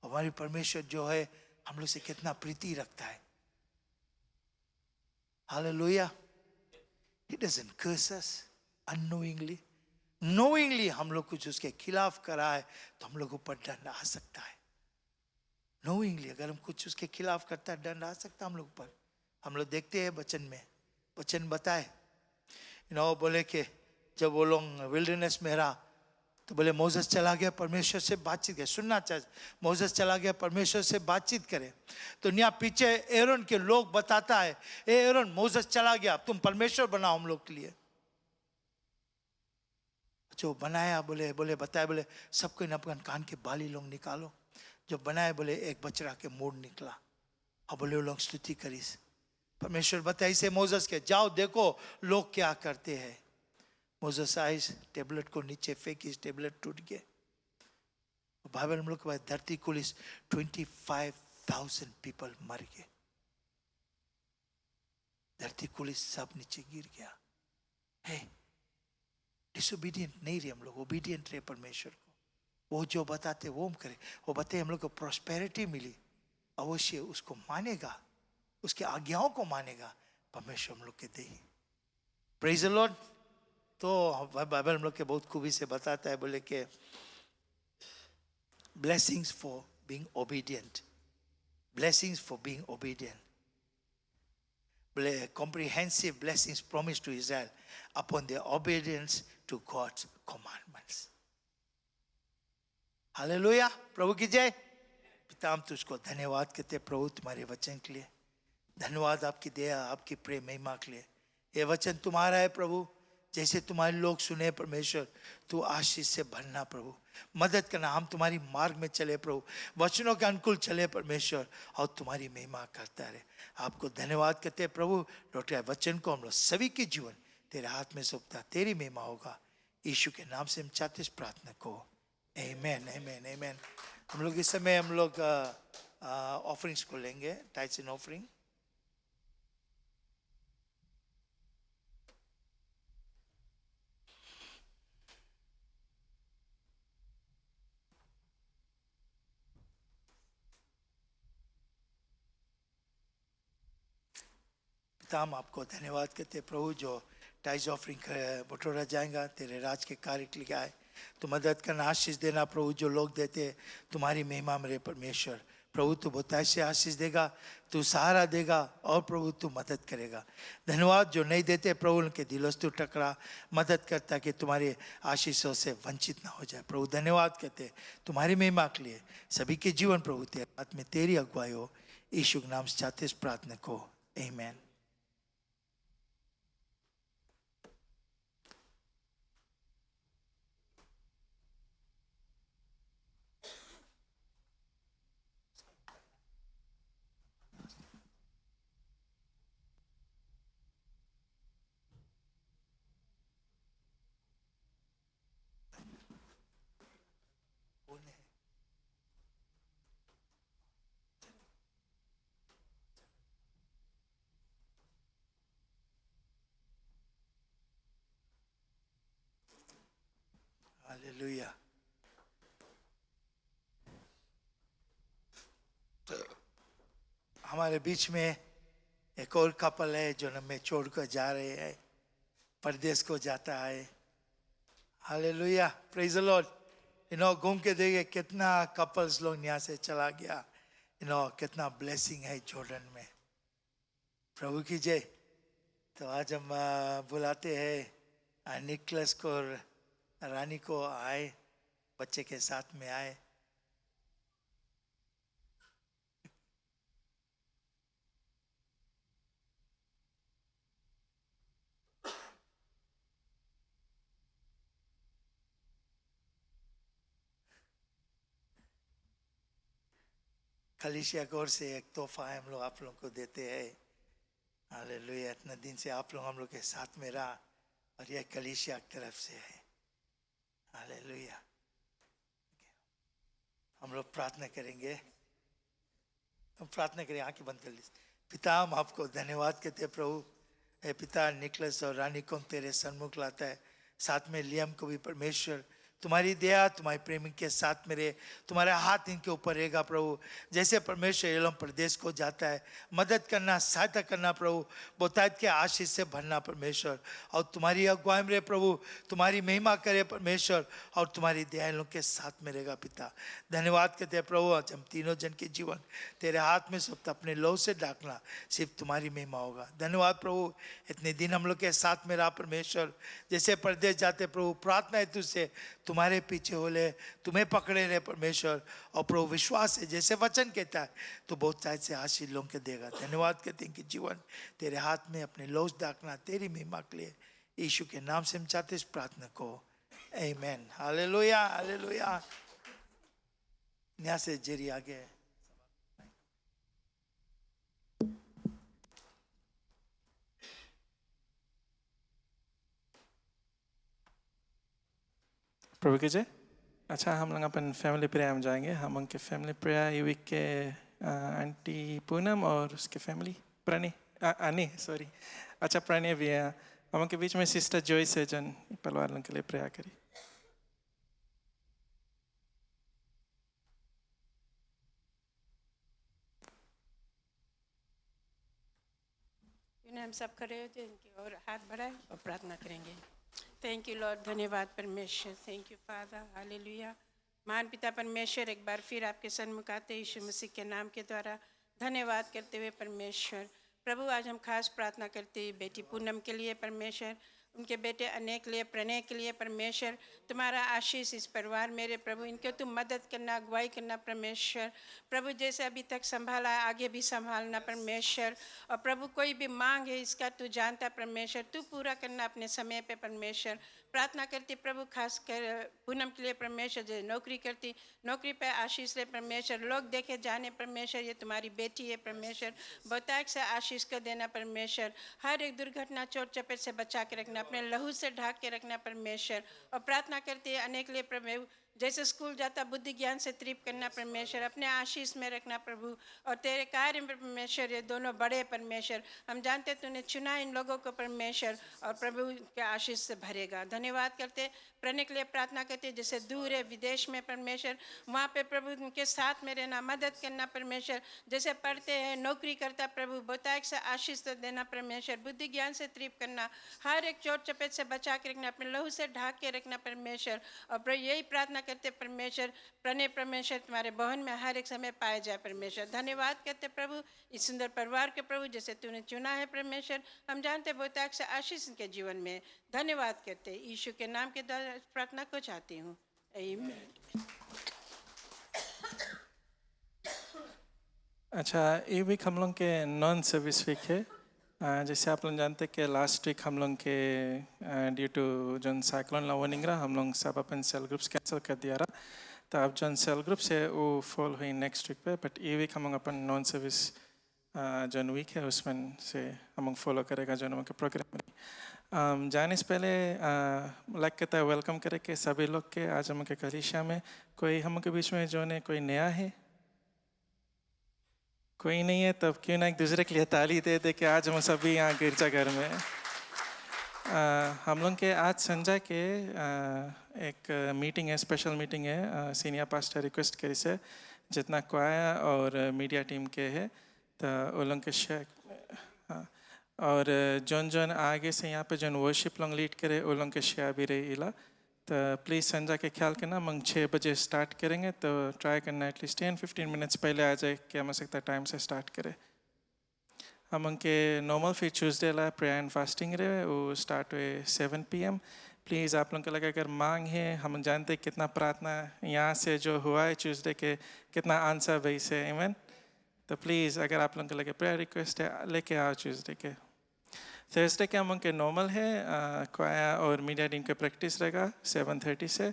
हमारी परमेश्वर जो है हम लोग से कितना प्रीति रखता है. Hallelujah. He doesn't curse us. Unknowingly, knowingly हम लोग कुछ उसके खिलाफ करा है तो हम लोग ऊपर दंड आ सकता है। नोइंगली अगर हम कुछ उसके खिलाफ करता है दंड आ सकता है हम लोग पर। हम लोग देखते हैं वचन में, वचन बताए बोले कि जब वो लोग विल्डरनेस में रहा तो बोले मोसेस चला गया परमेश्वर से बातचीत करे, सुनना चाहिए, मोसेस चला गया परमेश्वर से बातचीत करे। तो यहाँ पीछे एरोन के लोग बताता है, ए एरोन मोसेस चला गया, तुम परमेश्वर बनाओ हम लोग के लिए। जो बनाया बोले बताया, बोले सबको अपने कान के बाली लोग निकालो। जो बनाए बोले एक बछड़ा के मूड निकला, और बोले वो लोग स्तुति करीस। परमेश्वर बताए इसे मोसेस के, जाओ देखो लोग क्या करते हैं। मोसेस आए, टेबलेट को नीचे फेंकी, टेबलेट टूट गए। बाइबल हम लोग के पास धरती कुलिस 25,000 पीपल मर गए, धरती कुलिस सब नीचे गिर गया। है डिसोबीडियंट नहीं रहे हम लोग, ओबीडियंट रहे परमेश्वर को। वो जो बताते वो हम करें। वो बताए हम लोग को प्रॉस्पेरिटी मिली, अवश्य उसको मानेगा, उसके आज्ञाओं को मानेगा, परमेश्वर हम लोग के दे। Praise the lord. तो बाइबल हम लोग के बहुत खूबी से बताता है, बोले कि blessings for being obedient, blessings for being obedient, comprehensive blessings promised to Israel upon their obedience to God's commandments. Hallelujah, प्रभु की जय। पिता हम तुझको धन्यवाद कहते प्रभु तुम्हारे वचन के लिए, धन्यवाद आपकी दया, आपकी प्रेम महिमा के लिए। ये वचन तुम्हारा है प्रभु, जैसे तुम्हारे लोग सुने परमेश्वर, तू आशीष से भरना प्रभु, मदद करना, हम तुम्हारी मार्ग में चले प्रभु, वचनों के अनुकूल चले परमेश्वर, और तुम्हारी महिमा करता रहे। आपको धन्यवाद कहते हैं प्रभु, लौटे वचन को हम लोग सभी के जीवन तेरे हाथ में सौंपता, तेरी महिमा होगा। यीशु के नाम से हम चाहते इस प्रार्थना को, आमेन आमेन आमेन। हम लोग इस समय हम लोग ऑफरिंग्स को लेंगे, टाइट्स एंड ऑफरिंग। पिता हम आपको धन्यवाद कहते प्रभु, जो टाइज ऑफरिंग बटोरा जाएगा तेरे राज के कार्य के लिए आए, तो मदद करना, आशीष देना प्रभु। जो लोग देते तुम्हारी महिमा मेरे परमेश्वर, प्रभु तू बहुतायत से आशीष देगा, तू सहारा देगा, और प्रभु तू मदद करेगा। धन्यवाद जो नहीं देते प्रभु उनके दिलों से तू टकरा मदद करता कि तुम्हारे आशीषों से वंचित ना हो जाए। प्रभु धन्यवाद कहते तुम्हारी महिमा के लिए, सभी के जीवन प्रभु तेरे हाथ में तेरी अगुवाई हो। यीशु के नाम से चाहते इस प्रार्थना को, आमेन। हालेलुया। हमारे बीच में एक और कपल है जो हमें छोड़कर जा रहे हैं, परदेश को जाता है। Hallelujah, praise the Lord. घूम के देखे कितना कपल्स लोग यहाँ से चला गया, कितना ब्लेसिंग है जॉर्डन में। प्रभु की जय। तो आज हम बुलाते हैं निकलस को, रानी को, आए बच्चे के साथ में आए। कलीसिया की ओर से एक तोहफा है, हम लोग आप लोगों को देते हैं। हालेलुया, इतना दिन से आप लोग हम लोग के साथ में रहा, और यह कलीसिया की तरफ से है। हालेलुया। हम लोग प्रार्थना करेंगे, हम प्रार्थना करें, आंखें बंद कर लीजिए। पिता हम आपको धन्यवाद कहते हैं प्रभु। हे पिता, निकलस और रानी को तेरे सन्मुख लाता है, साथ में लियम को भी परमेश्वर तुम्हारी दया तुम्हारी प्रेमी के साथ में रहे, तुम्हारे हाथ इनके ऊपर रहेगा प्रभु। जैसे परमेश्वर एलोम प्रदेश को जाता है, मदद करना, सहायता करना प्रभु, बहुतायत के आशीष से भरना परमेश्वर, और तुम्हारी अगुवाई में रहे प्रभु, तुम्हारी महिमा करे परमेश्वर, और तुम्हारी दया इन लोग के साथ में रहेगा पिता। धन्यवाद कहते हैं प्रभु, आज हम तीनों जन के जीवन तेरे हाथ में सब अपने लहू से ढाकना, सिर्फ तुम्हारी महिमा होगा। धन्यवाद प्रभु, इतने दिन हम लोग के साथ में रहा परमेश्वर। जैसे परदेश जाते प्रभु, प्रार्थना है तुझसे, तुम्हारे पीछे हो ले, तुम्हें पकड़े ले परमेश्वर, और प्रभु विश्वास है जैसे वचन कहता है तो बहुत साइड से आशीष लोगों के देगा। धन्यवाद कहते हैं कि जीवन तेरे हाथ में अपने लौज डाकना तेरी महिमा के लिए, यीशु के नाम से हम चाहते इस प्रार्थना को, आमीन। Hallelujah hallelujah. यहाँ से जेरी आगे। प्रभु की जय। अच्छा, हम लोग अपन फैमिली प्रेयर में जाएंगे। हम उनके फैमिली प्रेयर ये वीक के आंटी पूनम और उसके फैमिली प्रणय अनी सॉरी अच्छा प्रणय भी है। हम उनके बीच में सिस्टर जॉयस है जन परिवार के लिए प्रेयर करी। हम सब खड़े होते इनकी और हाथ बढ़ाए और प्रार्थना करेंगे। थैंक यू लॉर्ड, धन्यवाद परमेश्वर, थैंक यू फादर, हालेलुया। महान पिता परमेश्वर, एक बार फिर आपके सन्मुख आते यीशु मसीह के नाम के द्वारा धन्यवाद करते हुए परमेश्वर प्रभु, आज हम खास प्रार्थना करते हुए बेटी पूनम के लिए परमेश्वर, उनके बेटे अनेक के लिए, प्रणय के लिए परमेश्वर, तुम्हारा आशीष इस परिवार मेरे प्रभु, इनके तुम मदद करना, अगुवाई करना परमेश्वर प्रभु, जैसे अभी तक संभाला आगे भी संभालना परमेश्वर। और प्रभु कोई भी मांग है इसका तू जानता परमेश्वर, तू पूरा करना अपने समय पे परमेश्वर। प्रार्थना करती प्रभु खास कर पूनम के लिए परमेश्वर, जो नौकरी करती नौकरी पे आशीष ले परमेश्वर, लोग देखे जाने परमेश्वर ये तुम्हारी बेटी है परमेश्वर, बहुतायत से आशीष कर देना परमेश्वर, हर एक दुर्घटना चोट चपेट से बचा के रखना, अपने लहू से ढाक के रखना परमेश्वर। और प्रार्थना करती है अनेक लिए प्रभु, जैसे स्कूल जाता बुद्धि ज्ञान से तृप्त करना परमेश्वर, अपने आशीष में रखना प्रभु, और तेरे कार्य में परमेश्वर ये दोनों बड़े परमेश्वर, हम जानते तूने चुना इन लोगों को परमेश्वर, और प्रभु के आशीष से भरेगा। धन्यवाद करते प्रणय के लिए प्रार्थना करते, जैसे दूर है विदेश में परमेश्वर, वहाँ पे प्रभु उनके साथ में रहना, मदद करना परमेश्वर, जैसे पढ़ते हैं नौकरी करता प्रभु, बहुतायत से आशीष देना परमेश्वर, बुद्धि ज्ञान से तृप्त करना, हर एक चोट चपेट से बचा के रखना, अपने लहू से ढाक के रखना परमेश्वर। और प्रभु यही प्रार्थना करते परमेश्वर, प्रणय परमेश्वर तुम्हारे भवन में हर एक समय पाए जाए परमेश्वर। धन्यवाद करते प्रभु इस सुंदर परिवार के प्रभु, जैसे तूने चुना है परमेश्वर, हम जानते बहुतायत से आशीष इनके जीवन में। धन्यवाद करते यीशु के नाम के द्वारा प्रार्थना को चाहती हूँ, आमीन। अच्छा, ये वीक हम लोग के नॉन सर्विस वीक है। जैसे आप लोग जानते हैं कि लास्ट वीक हम लोग के ड्यू टू जो साइक्लोन वार्निंग रहा, हम लोग सब अपन सेल ग्रुप्स कैंसिल कर दिया रहा, तो अब जो सेल ग्रुप्स है वो फॉल हुई नेक्स्ट वीक पे। बट ये वीक हम लोग अपन नॉन सर्विस जो वीक है उसमें से हम लोग फॉलो करेगा जो के प्रोग्राम में। जाने से पहले लाइक कहता है वेलकम करे के सभी लोग के आज हम के कलीसिया में। कोई हम के बीच में जो ने कोई नया है, कोई नहीं है, तब क्यों ना एक दूसरे के लिए ताली दे दे कि आज हम सभी यहाँ गिरजाघर में। हम लोग के आज संजय के एक मीटिंग है, स्पेशल मीटिंग है, सीनियर पास्टर रिक्वेस्ट करी से जितना क्वाया और मीडिया टीम के है, तो वो लोग के शेयर और जोन जोन आगे से यहाँ पे जोन वर्शिप लोग लीड करे वो लोग के शेयर भी रही इला। तो प्लीज़ संजय के ख्याल करना, हम 6 बजे स्टार्ट करेंगे, तो ट्राई करना एटलीस्ट 10-15 मिनट्स पहले आ जाए, क्या हो सकता है टाइम से स्टार्ट करे। हम उनके नॉर्मल फिर ट्यूसडे ला प्रेयर एंड फास्टिंग रहे, वो स्टार्ट हुए 7 PM। प्लीज़ आप लोगों को लगा अगर मांग है, हम जानते हैं कितना प्रार्थना यहाँ से जो हुआ है ट्यूसडे के कितना आंसर वैसे इवन, तो प्लीज़ अगर आप लोगों को लगे प्रेयर रिक्वेस्ट है लेके आओ ट्यूसडे के। थर्सडे के हम उनके नॉर्मल है क्वाया और मीडिया टीम का प्रैक्टिस रहेगा 7:30 से।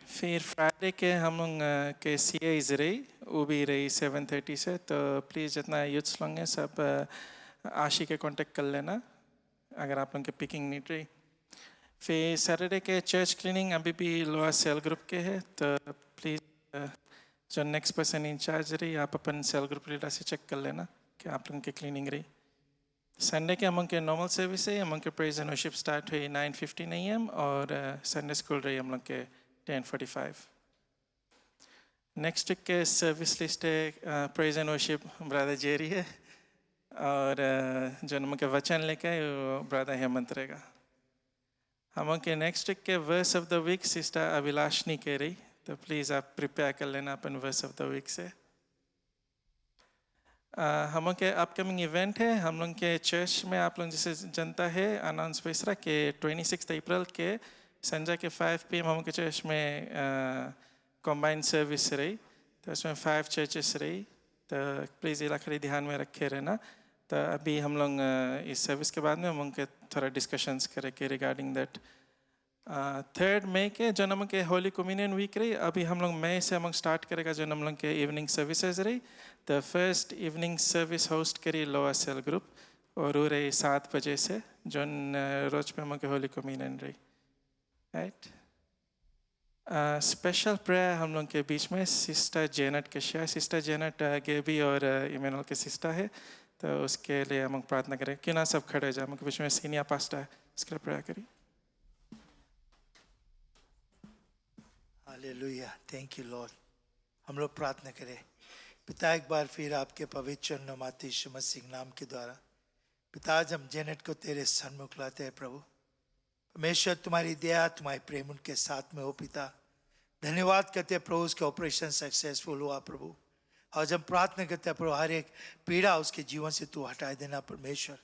फिर फ्राइडे के हम लोग के CAs रही, वो भी रही 7:30 से। तो प्लीज़ जितना यूथ्स लोग हैं सब आशी के कांटेक्ट कर लेना अगर आप लोग के पिकिंग नीड रही। फिर सैटरडे के चर्च क्लीनिंग अभी भी लोअर सेल ग्रुप के है, तो प्लीज़ जो नेक्स्ट पर्सन इंचार्ज रही आप अपन सेल ग्रुप लीडर से चेक कर लेना कि आप लोगों की क्लीनिंग रही। संडे के हम लोग के नॉर्मल सर्विस है, हम लोग के प्रेज एंड वर्शिप स्टार्ट हुई 9:15 AM और संडे स्कूल रही हम लोग के 10:45। नेक्स्ट वीक के सर्विस लिस्ट है praise and worship brother Jerry है और जो हम लोग के वचन लेके आए वो ब्रदर हेमंत रहेगा। हम लोग के नेक्स्ट वीक के verse of the week sister Abhilashni कह रही, तो प्लीज़ आप प्रिपेयर कर लेना अपन वर्स ऑफ द वीक से। हम लोग के अपकमिंग इवेंट है, हम लोग के चर्च में आप लोग जैसे जनता है अनाउंस पैसरा के 26 अप्रैल के संजय के 5 PM हम लोग के चर्च में कॉम्बाइंड सर्विस रही, तो उसमें 5 चर्चेस रही, तो प्लीज़ ये खड़ी ध्यान में रखे रहना। तो अभी हम लोग इस सर्विस के बाद में हम लोग के थोड़ा डिस्कशंस करेंगे रिगार्डिंग दैट। 3 मई के जो हम के होली कम्युनियन वीक रही, अभी हम लोग मई से हम लोग स्टार्ट करेगा जो हम लोग के इवनिंग सर्विसेज रही। तो फर्स्ट इवनिंग सर्विस होस्ट करी लोअर सेल ग्रुप और वो रही 7 बजे से जो रोज पे हम लोग के होली कम्युनियन रही, राइट। स्पेशल प्रेयर हम लोग के बीच में सिस्टर जेनेट के शेयर, सिस्टर जेनेट गेबी और इमेनुअल के सिस्टर है, तो उसके लिए हम लोग प्रार्थना करें। क्यों ना सब खड़े हो जाए, हम लोग के बीच में सीनियर पास्टर है, इसके लिए प्रेयर करिए। Hallelujah, thank you Lord. हम लोग प्रार्थना करें। पिता एक बार फिर आपके पवित्र नामाते यीशु मसीह नाम के द्वारा पिता आज हम जेनेट को तेरे सन्मुख लाते हैं प्रभु। परमेश्वर तुम्हारी दया तुम्हारी प्रेम उनके साथ में हो पिता। धन्यवाद करते हैं प्रभु उसके ऑपरेशन सक्सेसफुल हुआ प्रभु। आज हम प्रार्थना करते हैं प्रभु हर एक पीड़ा उसके जीवन से तू हटा देना परमेश्वर,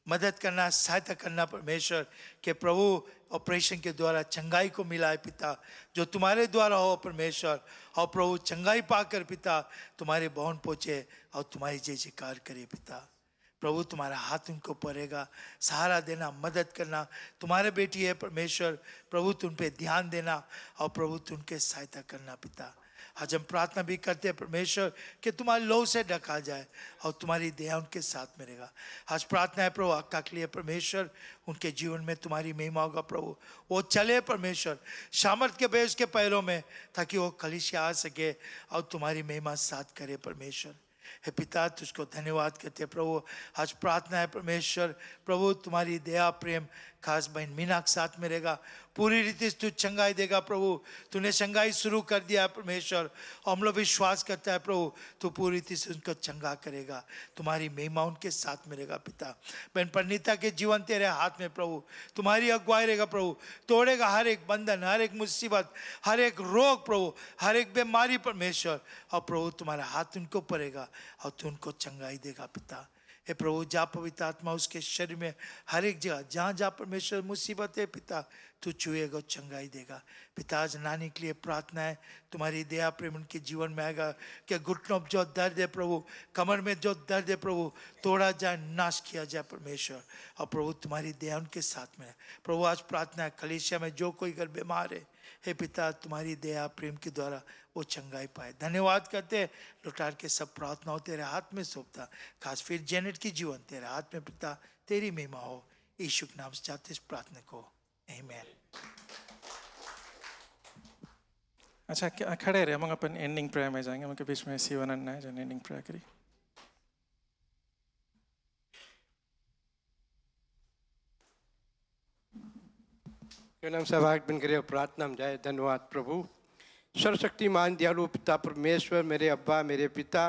मदद करना सहायता करना परमेश्वर के प्रभु ऑपरेशन के द्वारा चंगाई को मिला है पिता, जो तुम्हारे द्वारा हो परमेश्वर। और प्रभु चंगाई पाकर पिता तुम्हारे भवन पहुँचे और तुम्हारी जय जयकार करे पिता। प्रभु तुम्हारा हाथ उनको पड़ेगा, सहारा देना मदद करना। तुम्हारे बेटी है परमेश्वर, प्रभु तुम पे ध्यान देना और प्रभु तुमके सहायता करना पिता। आज हम प्रार्थना भी करते हैं परमेश्वर कि तुम्हारे लहू से ढका जाए और तुम्हारी दया उनके साथ में रहेगा। आज प्रार्थना है प्रभु अक्का के लिए परमेश्वर, उनके जीवन में तुम्हारी महिमा होगा प्रभु। वो चले परमेश्वर सामर्थ के बेस के पैरों में, ताकि वो कलीसिया आ सके और तुम्हारी महिमा साथ करे परमेश्वर। हे पिता तुझको धन्यवाद करते हैं प्रभु। आज प्रार्थना है परमेश्वर प्रभु तुम्हारी दया प्रेम खास बहन मीना के साथ में रहेगा, पूरी रीति से तू चंगाई देगा प्रभु। तूने चंगाई शुरू कर दिया है परमेश्वर, और हम लोग विश्वास करता है प्रभु तू पूरी रीति से उनको चंगा करेगा, तुम्हारी महिमा उनके साथ में रहेगा पिता। बहन परिणीता के जीवन तेरे हाथ में प्रभु, तुम्हारी अगुवाई रहेगा प्रभु। तोड़ेगा हर एक बंधन, हर एक मुसीबत, हर एक रोग प्रभु, हर एक बीमारी परमेश्वर। और प्रभु तुम्हारा हाथ उनको पड़ेगा और तू उनको चंगाई देगा पिता। हे प्रभु जा पवित्र आत्मा उसके शरीर में हर एक जगह जहाँ जहाँ परमेश्वर मुसीबत है पिता तू छुएगा चंगाई देगा पिता। आज नानी के लिए प्रार्थना है, तुम्हारी दया प्रेम उनके जीवन में आएगा कि घुटनों में जो दर्द है प्रभु, कमर में जो दर्द है प्रभु, तोड़ा जाए नाश किया जाए परमेश्वर। और प्रभु तुम्हारी दया उनके साथ में है प्रभु। आज प्रार्थना है कलीसिया में जो कोई अगर बीमार है, हे पिता तुम्हारी दया प्रेम के द्वारा वो चंगाई पाए। धन्यवाद करते हैं, लुटार के सब प्रार्थनाओं तेरे हाथ में सौंपता, खास फिर जेनेट की जीवन तेरे हाथ में पिता, तेरी महिमा हो। यीशु के नाम से चाहते इस प्रार्थना को, आमीन। अच्छा खड़े रहे, हम अपन एंडिंग प्रेयर में जाएंगे। हम के बीच में सीवन अन्ना है जो एंडिंग प्रेयर करी। नाम सहभाग बन करे प्रार्थना में जाए। धन्यवाद प्रभु। सर्वशक्तिमान दयालु पिता परमेश्वर, मेरे अब्बा मेरे पिता,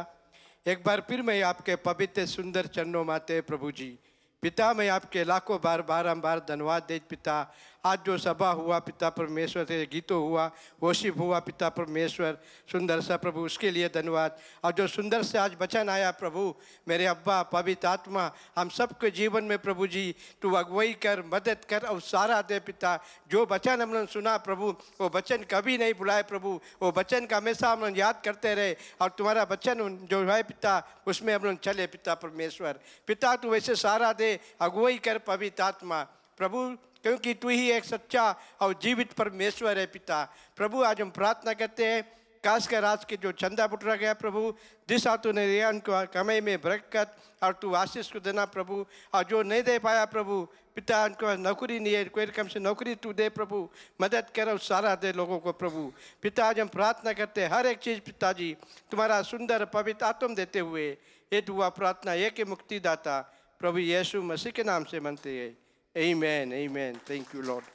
एक बार फिर मैं आपके पवित्र सुंदर चरणों माते प्रभु जी पिता, मैं आपके लाखों बार बारंबार धन्यवाद दे पिता। आज जो सभा हुआ पिता परमेश्वर से गीतों हुआ, वर्शिप हुआ पिता परमेश्वर, सुंदर सा प्रभु उसके लिए धन्यवाद। और जो सुंदर से आज वचन आया प्रभु, मेरे अब्बा पवित्र आत्मा हम सबके जीवन में प्रभु जी तू अगुवाई कर, मदद कर और सहारा दे पिता। जो वचन हम लोग सुना प्रभु, वो वचन कभी नहीं भुलाए प्रभु, वो वचन का हमेशा हम लोग याद करते रहे और तुम्हारा वचन जो है पिता उसमें हम लोग चले पिता परमेश्वर। पिता तू वैसे सहारा दे, अगुवाई कर पवित्र आत्मा प्रभु, क्योंकि तू ही एक सच्चा और जीवित परमेश्वर है पिता। प्रभु आज हम प्रार्थना करते हैं, खासकर आज के जो चंदा बुटरा गया प्रभु, दिशा तूने दिया उनको कमाई में बरकत और तू आशीष को देना प्रभु। और जो नहीं दे पाया प्रभु पिता, उनको नौकरी नहीं है, कोई रकम से नौकरी तू दे प्रभु, मदद कर और सहारा दे लोगों को प्रभु। पिता आज हम प्रार्थना करते हैं हर एक चीज़ पिताजी तुम्हारा सुंदर पवित्र आत्मा देते हुए, ये दुआ प्रार्थना एक ही मुक्तिदाता प्रभु यीशु मसीह के नाम से मांगते हैं, आमीन, आमीन। Thank you Lord.